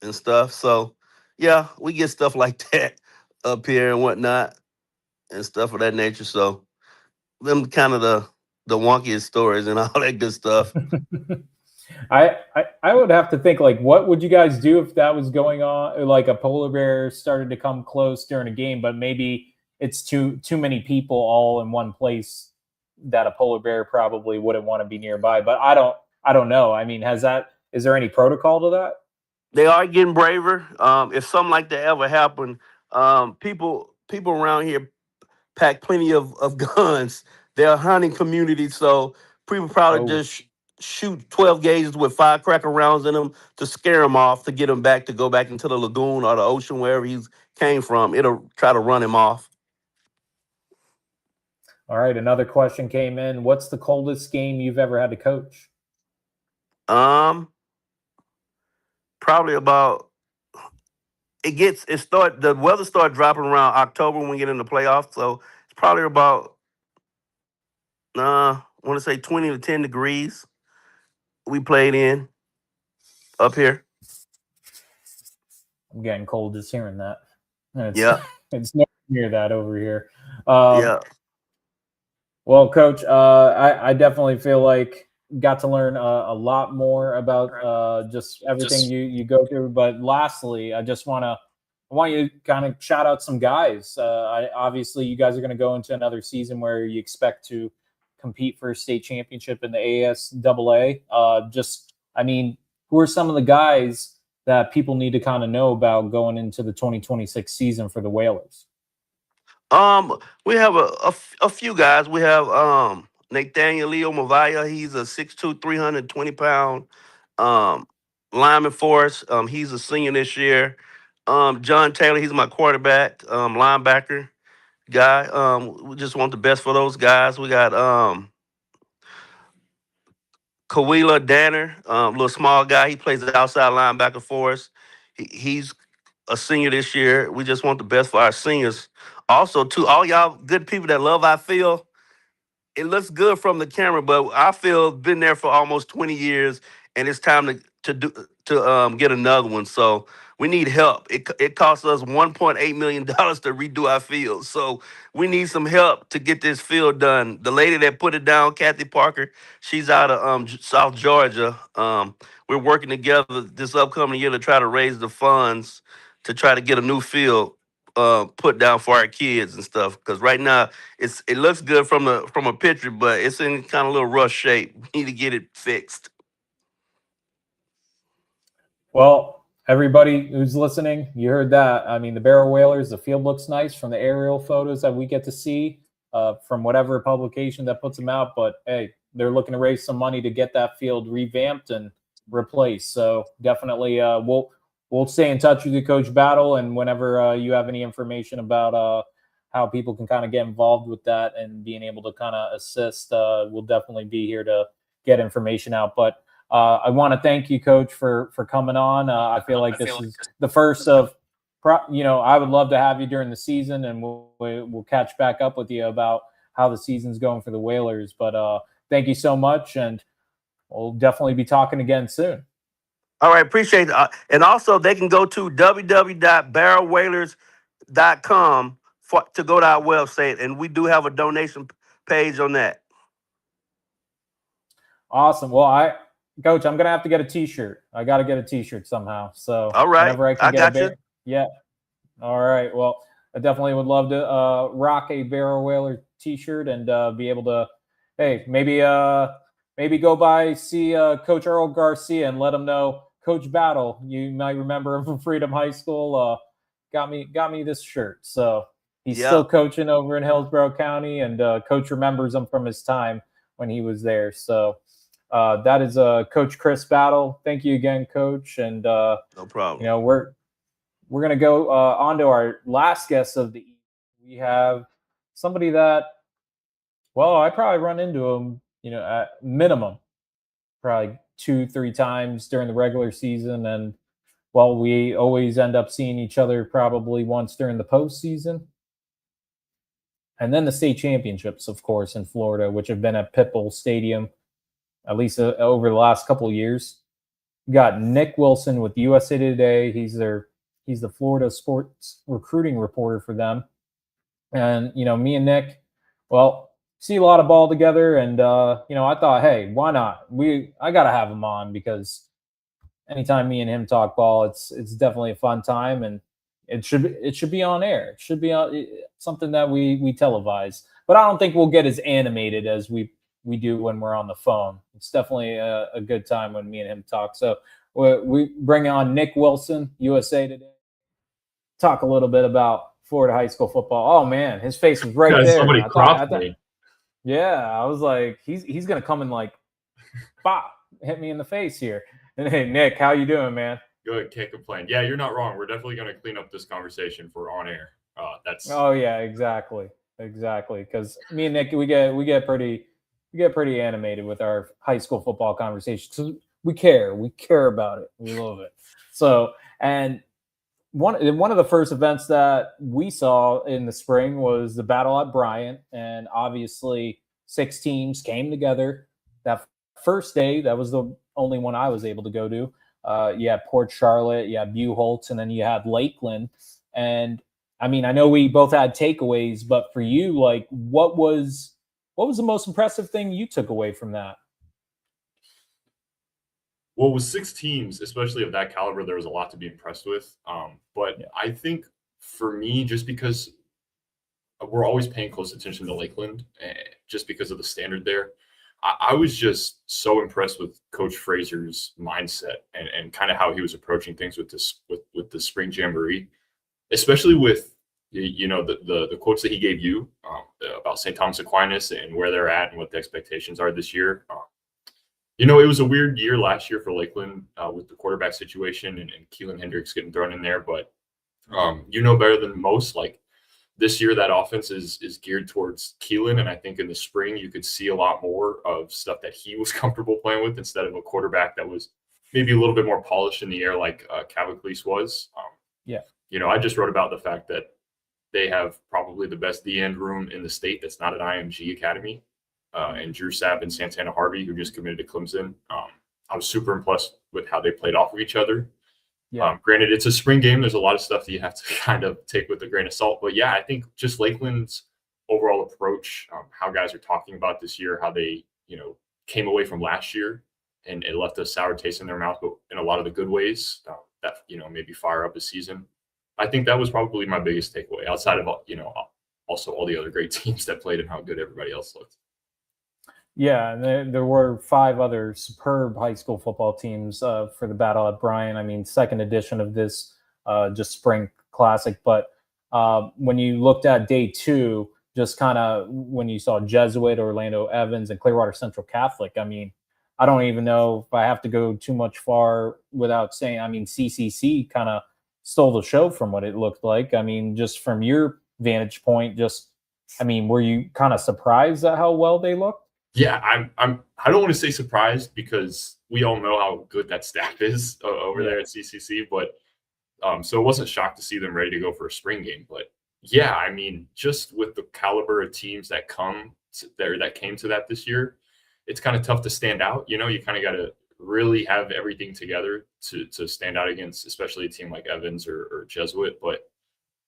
and stuff. So yeah, we get stuff like that up here and whatnot and stuff of that nature. So them kind of the wonkiest stories and all that good stuff. I would have to think, like, what would you guys do if that was going on? Like a polar bear started to come close during a game, but maybe it's too many people all in one place that a polar bear probably wouldn't want to be nearby. But I don't know. I mean, is there any protocol to that? They are getting braver. If something like that ever happened, people around here pack plenty of guns. They're a hunting community, so people probably Oh, just shoot 12 gauges with firecracker rounds in them to scare him off to get him back to go back into the lagoon or the ocean wherever he came from. It'll try to run him off. all right. Another question came in. What's the coldest game you've ever had to coach? Um, Probably about the weather started dropping around October when we get in the playoffs, so it's probably about I want to say 20 to 10 degrees we played in up here. I'm getting cold just hearing that. It's, Yeah. it's nowhere near that over here. Um, Yeah. Well, Coach, I definitely feel like got to learn a lot more about just everything you go through. But lastly, I want you to kind of shout out some guys. Obviously, you guys are going to go into another season where you expect to compete for a state championship in the ASAA. I mean, who are some of the guys that people need to kind of know about going into the 2026 season for the Whalers? We have a few guys. We have Nathaniel Leo Mavaya. He's a 6'2", 320-pound lineman for us. He's a senior this year. John Taylor, he's my quarterback, linebacker guy. We just want the best for those guys. We got Kawila Danner, little small guy. He plays the outside linebacker for us. He's a senior this year. We just want the best for our seniors. Also, to all y'all good people that love our field, it looks good from the camera, but our field been there for almost 20 years, and it's time to get another one. So we need help. It costs us $1.8 million to redo our field. So we need some help to get this field done. The lady that put it down, Kathy Parker, she's out of South Georgia. We're working together this upcoming year to try to raise the funds to try to get a new field put down for our kids and stuff. Because right now it looks good from a picture, but it's in kind of a little rough shape. We need to get it fixed. Well, everybody who's listening, you heard that. I mean, the Barrow Whalers, the field looks nice from the aerial photos that we get to see from whatever publication that puts them out. But hey, they're looking to raise some money to get that field revamped and replaced. So definitely, we'll stay in touch with you, Coach Battle, and whenever you have any information about how people can kind of get involved with that and being able to kind of assist, we'll definitely be here to get information out. But I want to thank you, Coach, for coming on. I feel like this is the first of, I would love to have you during the season, and we'll catch back up with you about how the season's going for the Whalers. But thank you so much, and we'll definitely be talking again soon. All right, appreciate it. And also, they can go to www.barrowwhalers.com to go to our website, and we do have a donation page on that. Awesome. Well, Coach, I'm gonna have to get a T-shirt. I got to get a T-shirt somehow. So all right, whenever I can got you. Yeah. All right. Well, I definitely would love to rock a Barrow Whaler T-shirt and be able to, hey, maybe go by see Coach Earl Garcia and let him know Coach Battle. You might remember him from Freedom High School. Got me this shirt. So he's still coaching over in Hillsborough County, and Coach remembers him from his time when he was there. So. That is Coach Chris Battle. Thank you again, Coach. And no problem. We're gonna go on to our last guest of the evening. We have somebody that Well, I probably run into him, at minimum, probably 2-3 times during the regular season, and well, we always end up seeing each other probably once during the postseason, and then the state championships, of course, in Florida, which have been at Pitbull Stadium at least over the last couple of years. You got Nick Wilson with USA Today. He's the Florida sports recruiting reporter for them. And me and Nick, well, see a lot of ball together, and I thought, hey, why not? I gotta have him on because anytime me and him talk ball, it's definitely a fun time, and it should be on air. It should be something that we televise. But I don't think we'll get as animated as we do when we're on the phone. It's definitely a good time when me and him talk. So we bring on Nick Wilson, USA Today. Talk a little bit about Florida high school football. Oh man, his face was right there. Somebody cropped me. Yeah, I was like, he's gonna come and like, bop, hit me in the face here. And hey, Nick, how you doing, man? Good, can't complain. Yeah, you're not wrong. We're definitely gonna clean up this conversation for on air. Oh yeah, exactly. Because me and Nick, we get pretty animated with our high school football conversations. So we care about it, we love it. So, and one of the first events that we saw in the spring was the Battle at Bryant, and obviously 6 teams came together. That first day, that was the only one I was able to go to. You had Port Charlotte, you had Buchholz, and then you had Lakeland. And I mean, I know we both had takeaways, but for you, like, what was the most impressive thing you took away from that? Well, with 6 teams, especially of that caliber, there was a lot to be impressed with. But yeah. I think for me, just because we're always paying close attention to Lakeland, just because of the standard there, I was just so impressed with Coach Fraser's mindset and kind of how he was approaching things with the spring jamboree, especially with the quotes that he gave you about St. Thomas Aquinas and where they're at and what the expectations are this year. It was a weird year last year for Lakeland with the quarterback situation and Keelan Hendricks getting thrown in there. But better than most, like this year, that offense is geared towards Keelan. And I think in the spring, you could see a lot more of stuff that he was comfortable playing with instead of a quarterback that was maybe a little bit more polished in the air like Cavacles was. I just wrote about the fact that they have probably the best D-end room in the state that's not an IMG academy. And Drew Sapp and Santana Harvey, who just committed to Clemson. I was super impressed with how they played off of each other. Yeah. Granted, it's a spring game. There's a lot of stuff that you have to kind of take with a grain of salt. But, yeah, I think just Lakeland's overall approach, how guys are talking about this year, how they, came away from last year and it left a sour taste in their mouth, but in a lot of the good ways that, maybe fire up a season. I think that was probably my biggest takeaway outside of, also all the other great teams that played and how good everybody else looked. Yeah, and there were 5 other superb high school football teams for the Battle at Bryant. I mean, second edition of this just spring classic. But when you looked at day 2, just kind of when you saw Jesuit, Orlando Evans, and Clearwater Central Catholic, I mean, I don't even know if I have to go too much far without saying, I mean, CCC kind of stole the show from what it looked like. I mean, just from your vantage point, were you kind of surprised at how well they looked? Yeah, I don't want to say surprised because we all know how good that staff is over there at CCC, but so it wasn't shocked to see them ready to go for a spring game. But yeah, I mean, just with the caliber of teams that came to that this year, it's kind of tough to stand out. You kind of got to really have everything together to stand out against, especially a team like Evans or Jesuit. But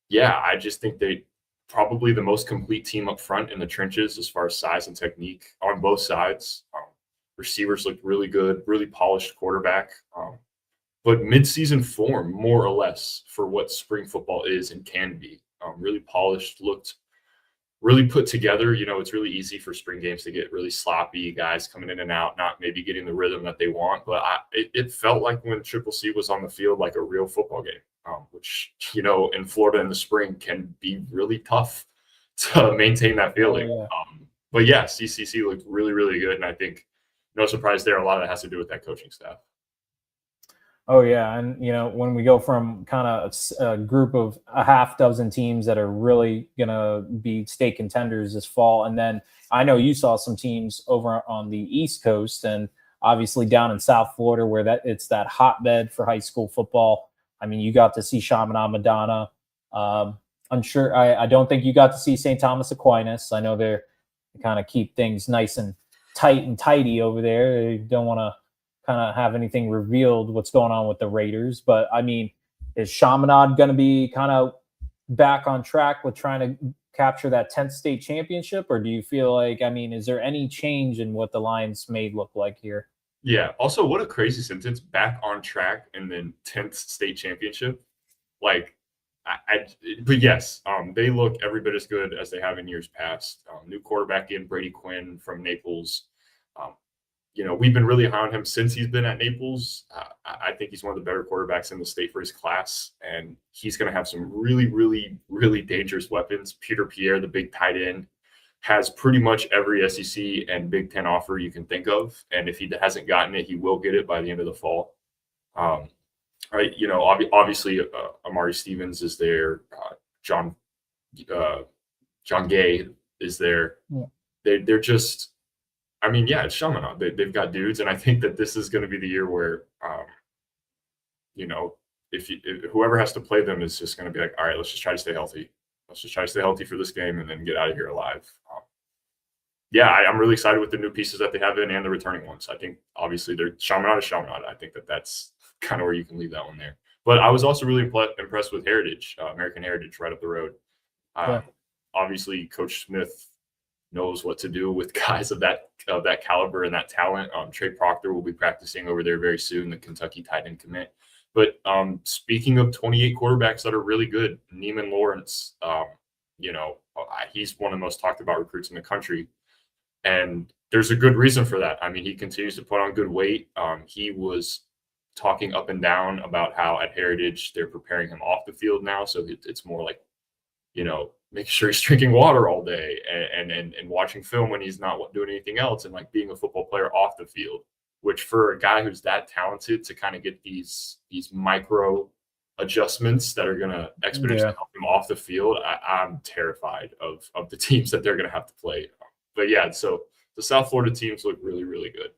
yeah, I just think they probably the most complete team up front in the trenches as far as size and technique on both sides. Receivers looked really good, really polished quarterback. But midseason form, more or less, for what spring football is and can be. Really polished, looked really put together. It's really easy for spring games to get really sloppy, guys coming in and out, not maybe getting the rhythm that they want. But it felt like when Triple C was on the field like a real football game. Which, in Florida in the spring can be really tough to maintain that feeling. Oh, yeah. But yeah, CCC looked really, really good. And I think no surprise there, a lot of that has to do with that coaching staff. Oh yeah, and when we go from kind of a group of a half dozen teams that are really gonna be state contenders this fall, and then I know you saw some teams over on the East Coast, and obviously down in South Florida where it's that hotbed for high school football. I mean, you got to see Chaminade Madonna. Unsure, I don't think you got to see St. Thomas Aquinas. I know they kind of keep things nice and tight and tidy over there. They don't want to kind of have anything revealed what's going on with the Raiders. But I mean, is Chaminade going to be kind of back on track with trying to capture that 10th state championship? Or do you feel like, I mean, is there any change in what the Lions may look like here? Yeah. Also, what a crazy sentence, back on track and then 10th state championship. Like, but yes, they look every bit as good as they have in years past. New quarterback in Brady Quinn from Naples. We've been really high on him since he's been at Naples. I think he's one of the better quarterbacks in the state for his class, and he's going to have some really, really, really dangerous weapons. Peter Pierre, the big tight end, has pretty much every SEC and Big Ten offer you can think of, and if he hasn't gotten it, he will get it by the end of the fall. Right? Obviously, Amari Stevens is there. John Gay is there. Yeah. They're just. I mean, yeah, it's Chaminade. They've got dudes, and I think that this is going to be the year where, if whoever has to play them is just going to be like, all right, let's just try to stay healthy. Let's just try to stay healthy for this game and then get out of here alive. I'm really excited with the new pieces that they have in and the returning ones. I think obviously they're Chaminade is Chaminade. I think that's kind of where you can leave that one there. But I was also really impressed with Heritage, American Heritage, right up the road. Obviously, Coach Smith knows what to do with guys of that caliber and that talent. Trey Proctor will be practicing over there very soon, the Kentucky tight end commit. But speaking of 28 quarterbacks that are really good, Neiman Lawrence, he's one of the most talked about recruits in the country. And there's a good reason for that. I mean, he continues to put on good weight. He was talking up and down about how at Heritage they're preparing him off the field now. So it's more like, making sure he's drinking water all day and watching film when he's not doing anything else, and like being a football player off the field, which for a guy who's that talented to kind of get these micro adjustments that are going to exponentially help him off the field, I'm terrified of the teams that they're going to have to play. But yeah, so the South Florida teams look really, really good.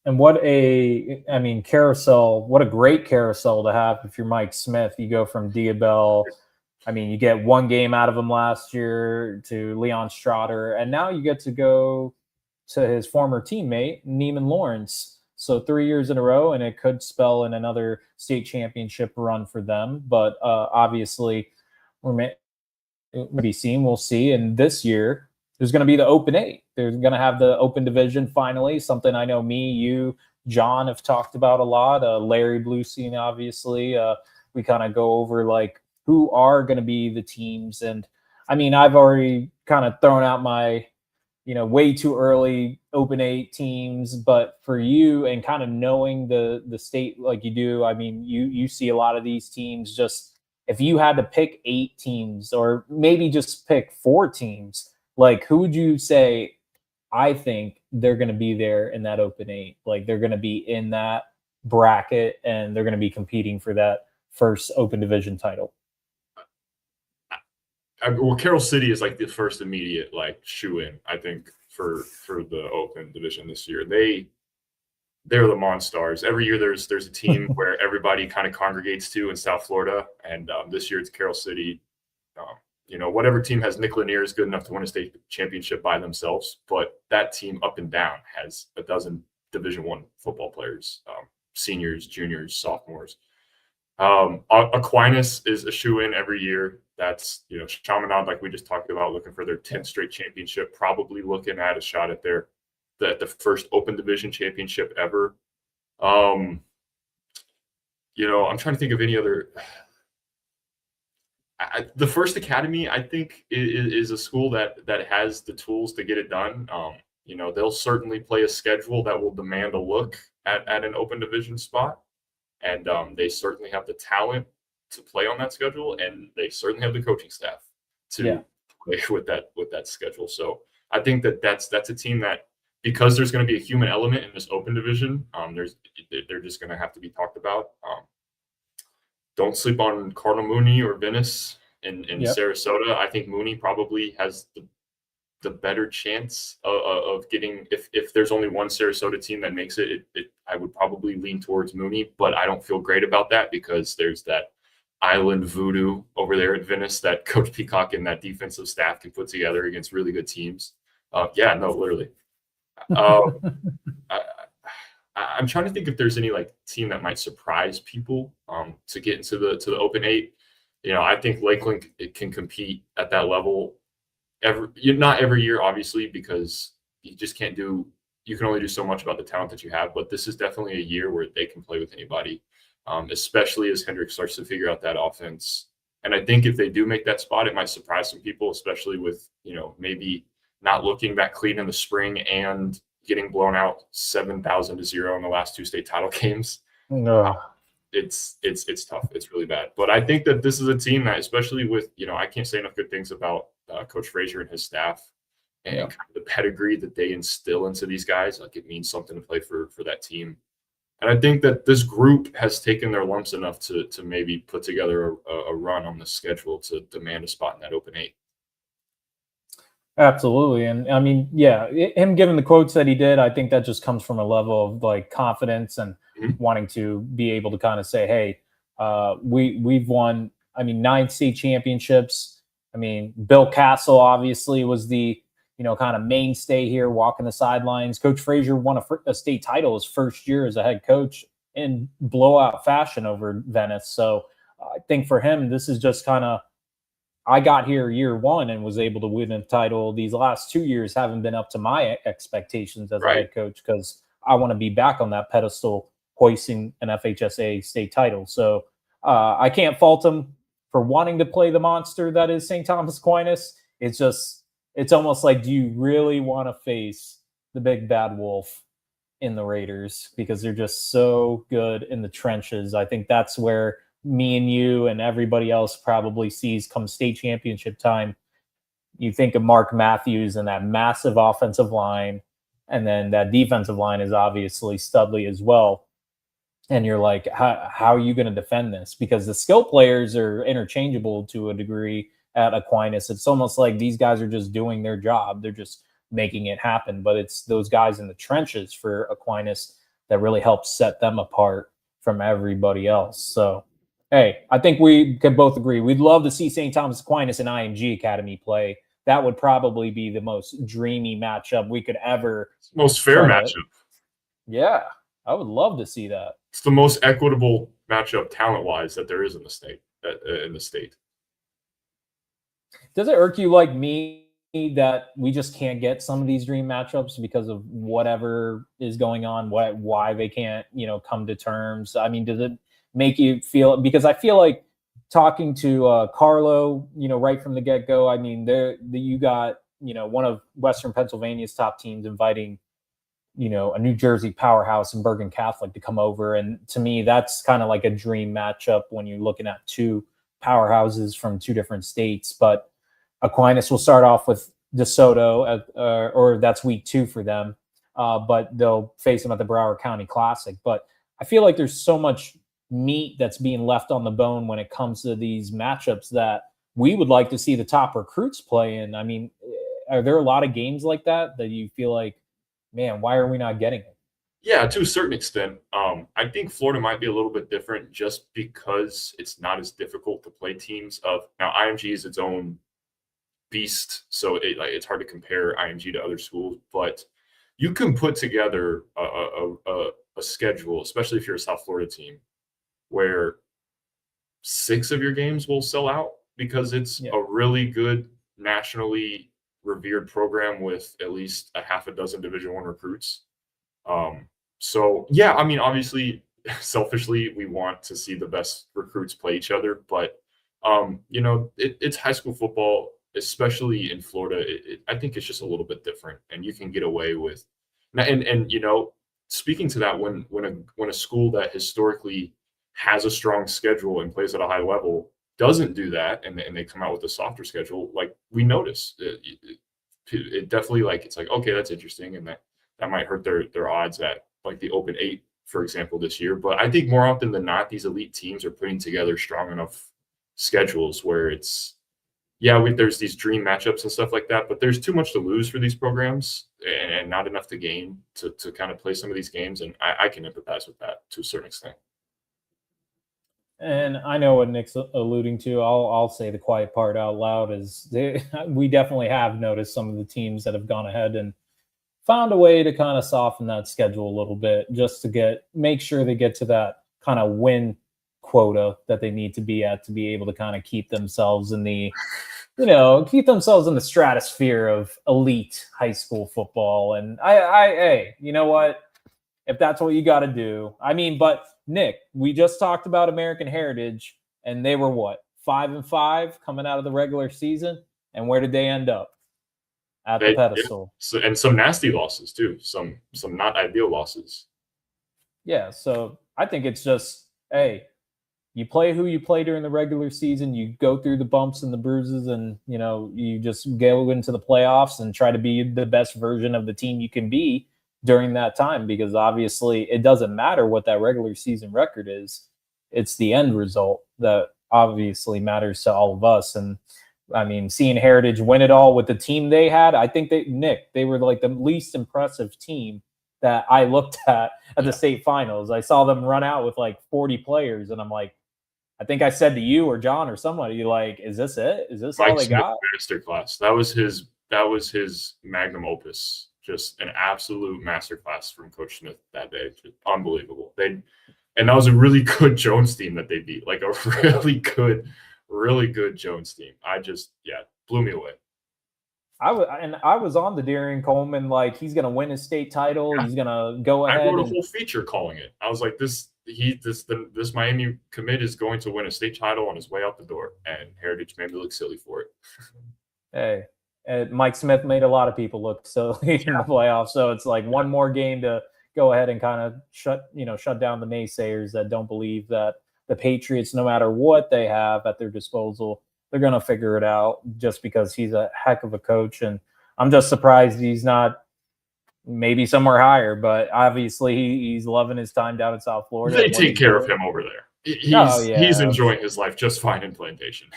And carousel, what a great carousel to have if you're Mike Smith. You go from Diabell, I mean, you get one game out of him last year, to Leon Strotter, and now you get to go to his former teammate, Neiman Lawrence. So 3 years in a row, and it could spell in another state championship run for them. But obviously, we'll see. And this year, there's going to be the Open 8. They're going to have the Open Division finally, something I know me, you, John have talked about a lot. Larry Bluestein, obviously. We kind of go over, like, who are going to be the teams. And I mean, I've already kind of thrown out my, way too early Open 8 teams, but for you and kind of knowing the state like you do, I mean, you see a lot of these teams. Just if you had to pick 8 teams, or maybe just pick 4 teams, like who would you say, I think they're going to be there in that Open 8? Like they're going to be in that bracket and they're going to be competing for that first Open Division title. Carroll City is like the first immediate shoe in, I think, for the Open Division this year. They're the Monstars. Every year there's a team where everybody kind of congregates to in South Florida, and this year it's Carroll City. Whatever team has Nick Lanier is good enough to win a state championship by themselves, but that team up and down has a dozen Division I football players, seniors, juniors, sophomores. Aquinas is a shoe-in every year. That's, Chaminade, like we just talked about, looking for their 10th straight championship, probably looking at a shot at the first Open Division championship ever. I'm trying to think of any other. The First Academy, I think, is a school that has the tools to get it done. They'll certainly play a schedule that will demand a look at an Open Division spot. And they certainly have the talent to play on that schedule, and they certainly have the coaching staff to play with that schedule. So I think that's a team that, because there's going to be a human element in this open division. They're just going to have to be talked about. Don't sleep on Cardinal Mooney or Venice in Sarasota. I think Mooney probably has the better chance of getting, if there's only one Sarasota team that makes it, I would probably lean towards Mooney, but I don't feel great about that because there's that island voodoo over there at Venice that Coach Peacock and that defensive staff can put together against really good teams. Literally. I'm trying to think if there's any like team that might surprise people to get into the Open 8. I think Lakeland it can compete at that level not every year, obviously, because you just can't do. You can only do so much about the talent that you have. But this is definitely a year where they can play with anybody, especially as Hendrick starts to figure out that offense. And I think if they do make that spot, it might surprise some people, especially with maybe not looking that clean in the spring and getting blown out 7,000-0 in the last 2 state title games. No. It's tough. It's really bad. But I think that this is a team that, especially with, I can't say enough good things about Coach Frazier and his staff and kind of the pedigree that they instill into these guys. Like, it means something to play for that team. And I think that this group has taken their lumps enough to maybe put together a run on the schedule to demand a spot in that Open 8. Absolutely. And I mean, him giving the quotes that he did, I think that just comes from a level of like confidence and wanting to be able to kind of say, hey, we've won, 9 state championships. Bill Castle obviously was the, kind of mainstay here, walking the sidelines. Coach Frazier won a state title his first year as a head coach in blowout fashion over Venice. So I think for him, this is just kind of, I got here year one and was able to win a title. These last 2 years haven't been up to my expectations as a head coach because I want to be back on that pedestal, hoisting an FHSA state title. So I can't fault him for wanting to play the monster that is St. Thomas Aquinas. It's almost like, do you really want to face the big bad wolf in the Raiders? Because they're just so good in the trenches. I think that's where me and you and everybody else probably sees come state championship time. You think of Mark Matthews and that massive offensive line, and then that defensive line is obviously Studley as well. And you're like, how are you going to defend this? Because the skill players are interchangeable to a degree at Aquinas. It's almost like these guys are just doing their job. They're just making it happen. But it's those guys in the trenches for Aquinas that really help set them apart from everybody else. So, hey, I think we can both agree. We'd love to see St. Thomas Aquinas and IMG Academy play. That would probably be the most dreamy matchup we could ever. Most fair matchup. Yeah, I would love to see that. It's the most equitable matchup talent-wise that there is in the state. Does it irk you like me that we just can't get some of these dream matchups because of whatever is going on? Why they can't, come to terms? Does it make you feel, because I feel like talking to Carlo, right from the get-go, you got, one of Western Pennsylvania's top teams inviting, a New Jersey powerhouse in Bergen Catholic to come over. And to me, that's kind of like a dream matchup when you're looking at 2 powerhouses from 2 different states. But Aquinas will start off with DeSoto, or that's week 2 for them. But they'll face them at the Broward County Classic. But I feel like there's so much meat that's being left on the bone when it comes to these matchups that we would like to see the top recruits play in. Are there a lot of games like that you feel like, man, why are we not getting it? Yeah, to a certain extent. I think Florida might be a little bit different just because it's not as difficult to play teams of. Now, IMG is its own beast, so it's hard to compare IMG to other schools, but you can put together a schedule, especially if you're a South Florida team, where 6 of your games will sell out because it's a really good nationally revered program with at least a half a dozen Division I recruits. Obviously, selfishly, we want to see the best recruits play each other, but it's high school football, especially in Florida. I think it's just a little bit different, and you can get away with. And speaking to that, when a school that historically has a strong schedule and plays at a high level doesn't do that, and they come out with a softer schedule, like we notice it definitely, like, it's like, okay, that's interesting, and that might hurt their odds at like the Open 8, for example, this year. But I think more often than not, these elite teams are putting together strong enough schedules where it's, there's these dream matchups and stuff like that, but there's too much to lose for these programs and not enough to gain to kind of play some of these games. And I can empathize with that to a certain extent. And I know what Nick's alluding to. I'll say the quiet part out loud is we definitely have noticed some of the teams that have gone ahead and found a way to kind of soften that schedule a little bit just to make sure they get to that kind of win quota that they need to be at to be able to kind of keep themselves in the stratosphere of elite high school football. And hey, you know what? If that's what you got to do, I mean, but Nick, we just talked about American Heritage, and they were what, 5-5 coming out of the regular season, and where did they end up? At the pedestal. Yeah. So, and some nasty losses too, some not ideal losses. Yeah, so I think it's just, hey, you play who you play during the regular season, you go through the bumps and the bruises, and you just go into the playoffs and try to be the best version of the team you can be during that time, because obviously it doesn't matter what that regular season record is. It's the end result that obviously matters to all of us. And I mean, seeing Heritage win it all with the team they had, I think they were like the least impressive team that I looked at the state finals. I saw them run out with like 40 players, and I'm like, I think I said to you or John or somebody, like, is this it? Is this Mike all they Smith got? Masterclass. That was his magnum opus. Just an absolute masterclass from Coach Smith that day. Just unbelievable. And that was a really good Jones team that they beat. Like a really good Jones team. Blew me away. I was on the Darian Coleman, like, he's gonna win his state title. Yeah. He's gonna go ahead. I wrote a whole feature calling it. I was like, this Miami commit is going to win a state title on his way out the door, and Heritage made me look silly for it. Hey. Mike Smith made a lot of people look silly in the playoffs. So it's like one more game to go ahead and kind of shut down the naysayers that don't believe that the Patriots, no matter what they have at their disposal, they're going to figure it out, just because he's a heck of a coach. And I'm just surprised he's not maybe somewhere higher, but obviously he's loving his time down in South Florida. They take care of him over there. He's enjoying his life just fine in Plantation.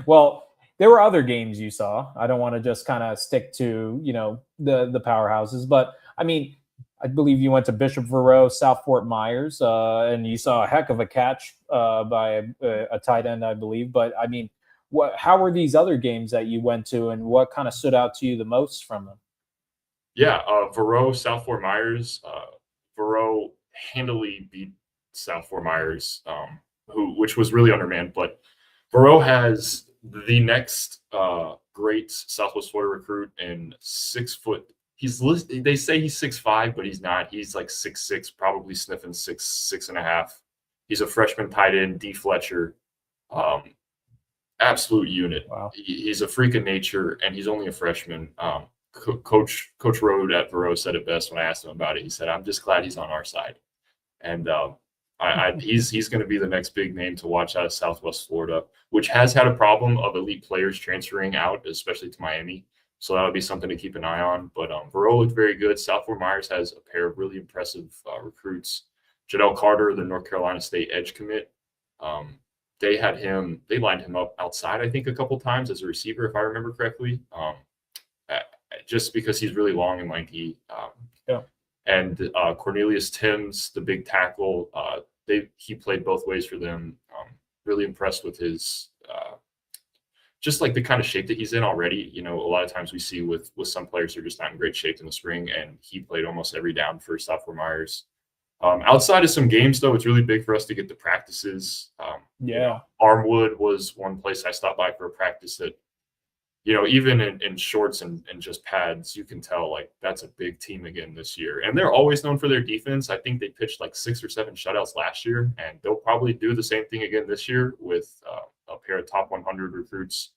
Well, there were other games you saw. I don't want to just kind of stick to, the powerhouses, but I mean, I believe you went to Bishop Verot, South Fort Myers, and you saw a heck of a catch by a tight end, I believe. But I mean, how were these other games that you went to, and what kind of stood out to you the most from them? Yeah, Verot, South Fort Myers. Verot handily beat South Fort Myers, which was really undermanned, but Verot has the next great Southwest Florida recruit in 6 foot. They say he's 6'5", but he's not. He's like 6'6", probably sniffing 6'6.5". He's a freshman tight end, D. Fletcher. Absolute unit. Wow. He's a freak of nature, and he's only a freshman. Coach Rode at Verot said it best when I asked him about it. He said, "I'm just glad he's on our side." And he's going to be the next big name to watch out of Southwest Florida, which has had a problem of elite players transferring out, especially to Miami. So that would be something to keep an eye on. But Verot looked very good. South Fort Myers has a pair of really impressive recruits. Jadell Carter, the North Carolina State edge commit. They lined him up outside, I think, a couple times as a receiver, if I remember correctly, just because he's really long and lanky. And Cornelius Timms, the big tackle, he played both ways for them. Really impressed with his just like the kind of shape that he's in already. A lot of times we see with some players who are just not in great shape in the spring, and he played almost every down for South Fort Myers. Outside of some games, though, it's really big for us to get the practices. Armwood was one place I stopped by for a practice that, even in shorts and just pads, you can tell like that's a big team again this year. And they're always known for their defense. I think they pitched like 6 or 7 shutouts last year, and they'll probably do the same thing again this year with a pair of top 100 recruits,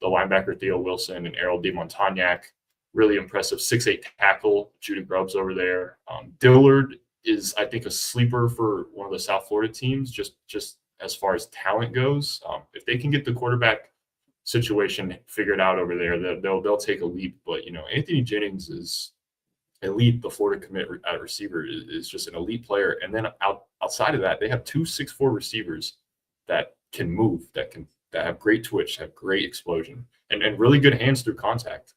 the linebacker Theo Wilson and Errol D. Montagnac. Really impressive 6'8" tackle, Judah Grubbs over there. Dillard is, I think, a sleeper for one of the South Florida teams, just as far as talent goes. If they can get the quarterback situation figured out over there, they'll take a leap. But Anthony Jennings is elite. The Florida commit at receiver is just an elite player. And then outside of that, they have 2 6'4" receivers that can move, that have great twitch, have great explosion, and really good hands through contact.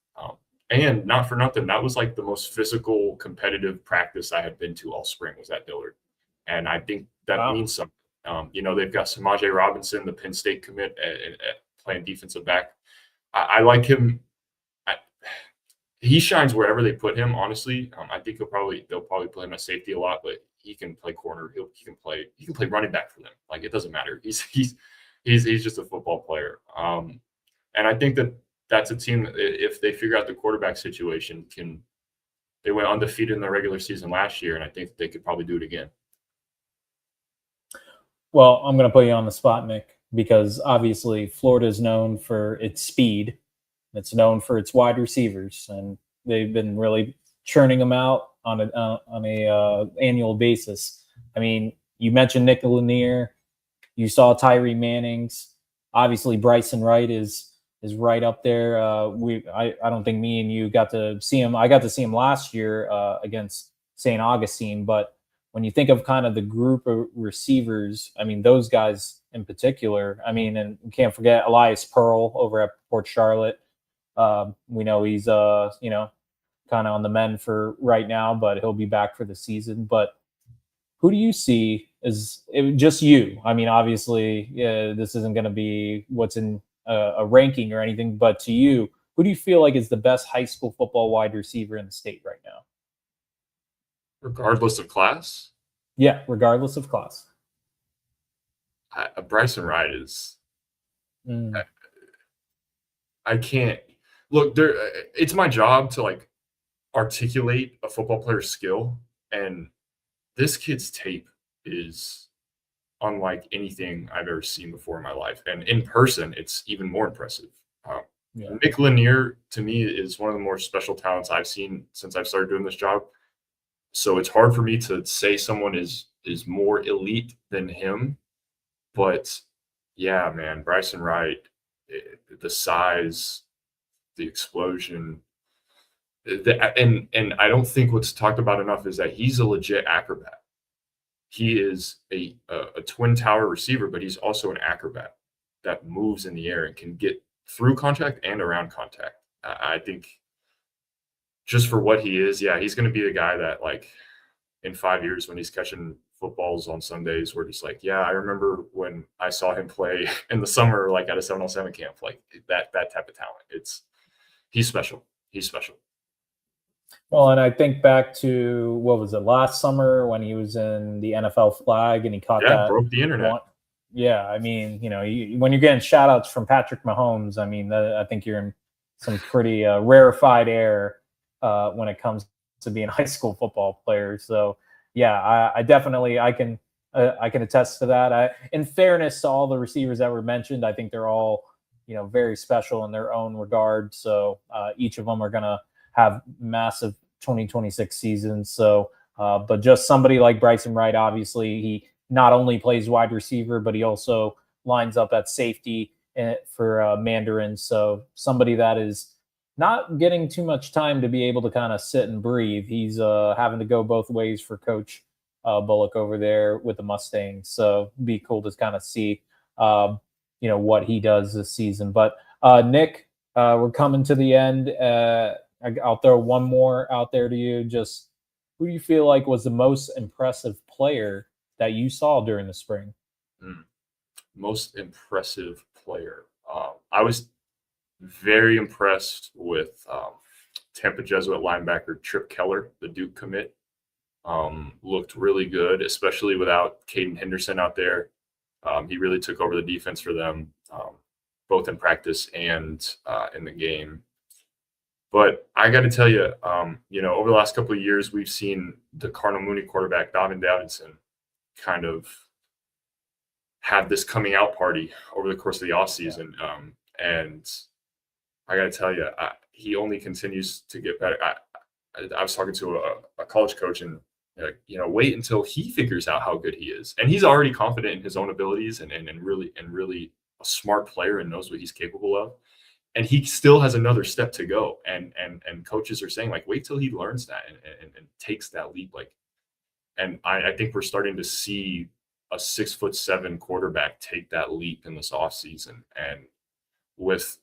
And not for nothing, that was like the most physical, competitive practice I had been to all spring was at Dillard. And I think that means something. They've got Samaje Robinson, the Penn State commit, at playing defensive back. I like him. He shines wherever they put him. Honestly, I think they'll probably play him at safety a lot, but he can play corner. He can play running back for them. Like, it doesn't matter. He's just a football player. And I think that's a team that if they figure out the quarterback situation, they went undefeated in the regular season last year, and I think they could probably do it again. Well, I'm going to put you on the spot, Nick, because obviously Florida is known for its speed. It's known for its wide receivers, and they've been really churning them out on a annual basis. I mean, you mentioned Nick Lanier. You saw Tyree Mannings. Obviously, Bryson Wright is right up there. I don't think me and you got to see him. I got to see him last year against St. Augustine, but when you think of kind of the group of receivers, I mean, those guys in particular, I mean, and you can't forget Elias Pearl over at Port Charlotte. We know he's, kind of on the mend for right now, but he'll be back for the season. But who do you see as just you? I mean, obviously, this isn't going to be what's in a ranking or anything, but to you, who do you feel like is the best high school football wide receiver in the state right now? Regardless of class? Yeah, regardless of class. Bryson Wright is. I can't look there. It's my job to like articulate a football player's skill, and this kid's tape is unlike anything I've ever seen before in my life. And in person, it's even more impressive. Nick Lanier, to me, is one of the more special talents I've seen since I've started doing this job. So it's hard for me to say someone is more elite than him. But yeah, man, Bryson Wright, the size, the explosion, and I don't think what's talked about enough is that he's a legit acrobat. He is a twin tower receiver, but he's also an acrobat that moves in the air and can get through contact and around contact. I think just for what he is, yeah, he's going to be the guy that, like, in 5 years when he's catching footballs on Sundays, we're just like, yeah, I remember when I saw him play in the summer, like at a 7-on-7 camp, like that type of talent. He's special. He's special. Well, and I think back to, what was it, last summer when he was in the NFL flag and he caught that. Broke the internet. Yeah, I mean, when you're getting shout outs from Patrick Mahomes, I mean, I think you're in some pretty rarefied air when it comes to being a high school football player. So, yeah, I definitely I can attest to that. In fairness to all the receivers that were mentioned, I think they're all very special in their own regard. So each of them are going to have massive 2026 seasons. So, but just somebody like Bryson Wright, obviously, he not only plays wide receiver, but he also lines up at safety for Mandarin. So somebody that is not getting too much time to be able to kind of sit and breathe. He's having to go both ways for Coach Bullock over there with the Mustangs. So it'd be cool to kind of see, what he does this season. But Nick, we're coming to the end. I'll throw one more out there to you. Just who do you feel like was the most impressive player that you saw during the spring? Most impressive player. I was very impressed with Tampa Jesuit linebacker Trip Keller, the Duke commit. Looked really good, especially without Caden Henderson out there. He really took over the defense for them, both in practice and in the game. But I got to tell you, over the last couple of years, we've seen the Cardinal Mooney quarterback, Davin Davidson, kind of have this coming out party over the course of the offseason. And I got to tell you, he only continues to get better. I was talking to a college coach, and wait until he figures out how good he is. And he's already confident in his own abilities and really a smart player and knows what he's capable of. and he still has another step to go. And coaches are saying, like, wait till he learns that and takes that leap. Like, and I think we're starting to see a 6'7" quarterback take that leap in this offseason. And with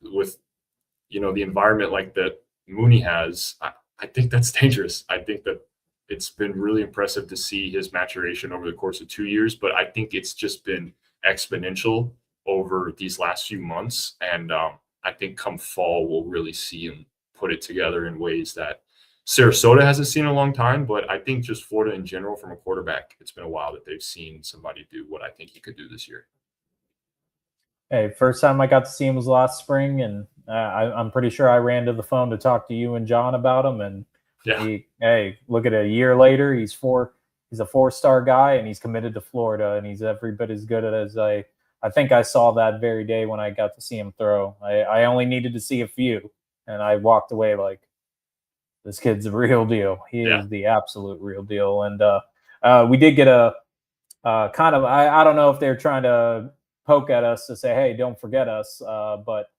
the environment like that Mooney has, I think that's dangerous. I think that it's been really impressive to see his maturation over the course of 2 years, but I think it's just been exponential over these last few months. And I think come fall, we'll really see him put it together in ways that Sarasota hasn't seen in a long time. But I think just Florida in general, from a quarterback, it's been a while that they've seen somebody do what I think he could do this year. Hey, first time I got to see him was last spring, and I'm pretty sure I ran to the phone to talk to you and John about him. And yeah, look at it, a year later, he's a 4-star guy, and he's committed to Florida, and he's every bit as good as I think I saw that very day when I got to see him throw. I only needed to see a few, and I walked away like, this kid's the real deal. He is the absolute real deal. And we did get a kind of, I don't know if they're trying to poke at us to say, hey, don't forget us. But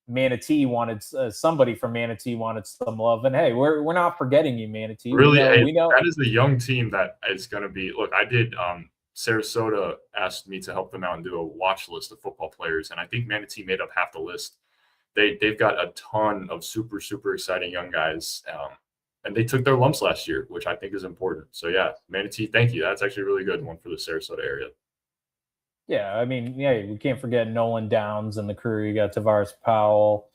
Manatee wanted, somebody from Manatee wanted some love. And hey, we're not forgetting you, Manatee. Really, we know that is a young team that is going to be, look, I did, Sarasota asked me to help them out and do a watch list of football players. And I think Manatee made up half the list. They've got a ton of super, super exciting young guys. And they took their lumps last year, which I think is important. So yeah, Manatee, thank you. That's actually a really good one for the Sarasota area. Yeah, I mean, we can't forget Nolan Downs and the crew. You got Tavares Powell.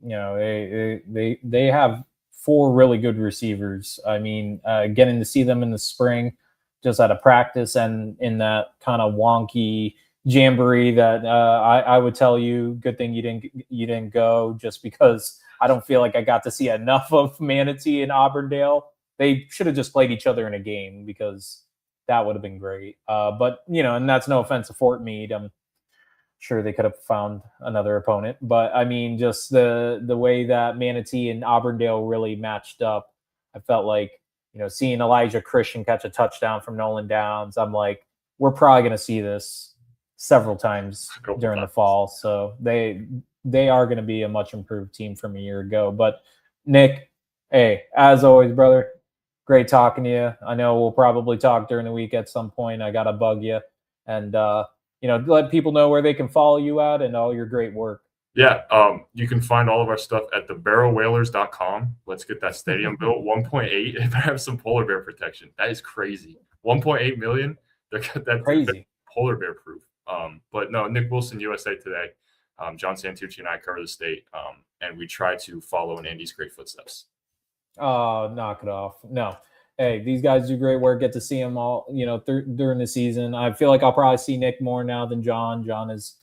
They have 4 really good receivers. I mean, getting to see them in the spring, just out of practice and in that kind of wonky jamboree that I would tell you, good thing you didn't go, just because I don't feel like I got to see enough of Manatee and Auburndale. They should have just played each other in a game, because that would have been great. But, and that's no offense to Fort Meade. I'm sure they could have found another opponent. But, I mean, just the way that Manatee and Auburndale really matched up, I felt like, seeing Elijah Christian catch a touchdown from Nolan Downs, I'm like, we're probably going to see this several times during the fall. So they are going to be a much improved team from a year ago. But Nick, hey, as always, brother, great talking to you. I know we'll probably talk during the week at some point. I got to bug you and, let people know where they can follow you at and all your great work. Yeah, you can find all of our stuff at thebarrowwhalers.com. Let's get that stadium built. 1.8. If I have some polar bear protection, that is crazy. 1.8 million. That's crazy. Polar bear proof. But no, Nick Wilson, USA Today. John Santucci and I cover the state, and we try to follow in Andy's great footsteps. Oh, knock it off. No. Hey, these guys do great work. Get to see them all, during the season. I feel like I'll probably see Nick more now than John. John is,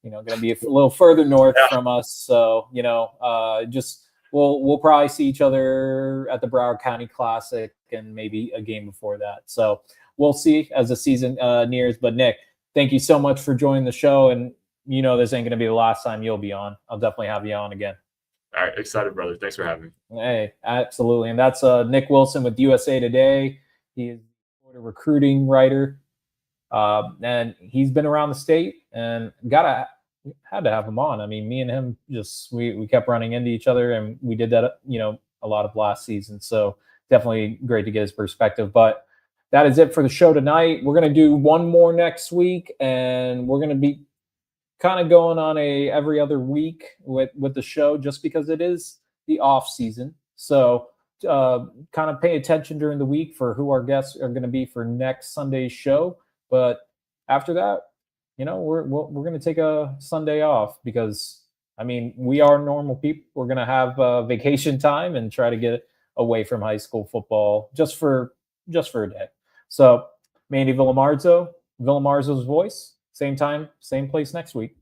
going to be a little further north from us. So, we'll probably see each other at the Broward County Classic and maybe a game before that. So we'll see as the season nears. But Nick, thank you so much for joining the show. And this ain't going to be the last time you'll be on. I'll definitely have you on again. All right. Excited, brother. Thanks for having me. Hey, absolutely. And that's Nick Wilson with USA Today. He is a recruiting writer. And he's been around the state, and had to have him on. I mean, me and him we kept running into each other, and we did that, a lot of last season. So definitely great to get his perspective. But that is it for the show tonight. We're going to do one more next week, and we're going to be kind of going on a every other week with the show, just because it is the off season. So kind of pay attention during the week for who our guests are going to be for next Sunday's show. But after that, we're going to take a Sunday off, because I mean, we are normal people. We're going to have vacation time and try to get away from high school football just for a day. So Mandy Villamarzo, Villamarzo's Voice, same time, same place next week.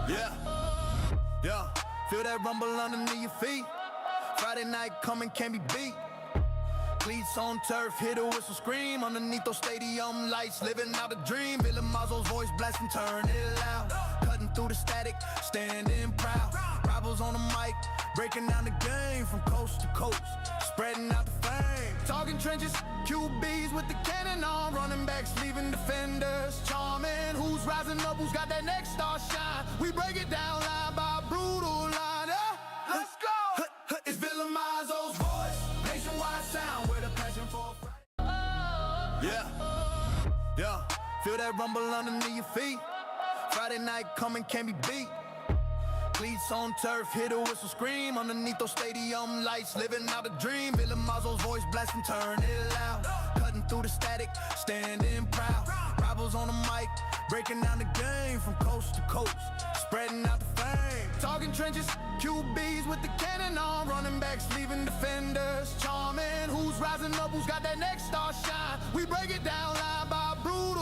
Yeah, feel that rumble underneath your feet. Friday night coming, can't be beat. Cleats on turf, hit a whistle, scream underneath those stadium lights, living out a dream. Villamarzo's voice blasting, turn it loud, cutting through the static, standing proud. Rivals on the mic, breaking down the game from coast to coast, spreading out the fame. Talking trenches, QBs with the cannon on, running backs leaving defenders, charming. Who's rising up? Who's got that next star shine? We break it down line by brutal line. Let's go. It's Villamizzo's voice, nationwide sound with a passion for. Yeah, yeah. Feel that rumble underneath your feet. Friday night coming, can't be beat. Cleats on turf, hit a whistle, scream underneath those stadium lights, living out a dream. Villamizzo's voice blasting, turn it loud, cutting through the static, standing proud. Rivals on the mic, breaking down the game from coast to coast, spreading out the fame. Talking trenches, QBs with the cannon on, running backs leaving defenders, charming. Who's rising up? Who's got that next star shine? We break it down line by brutal.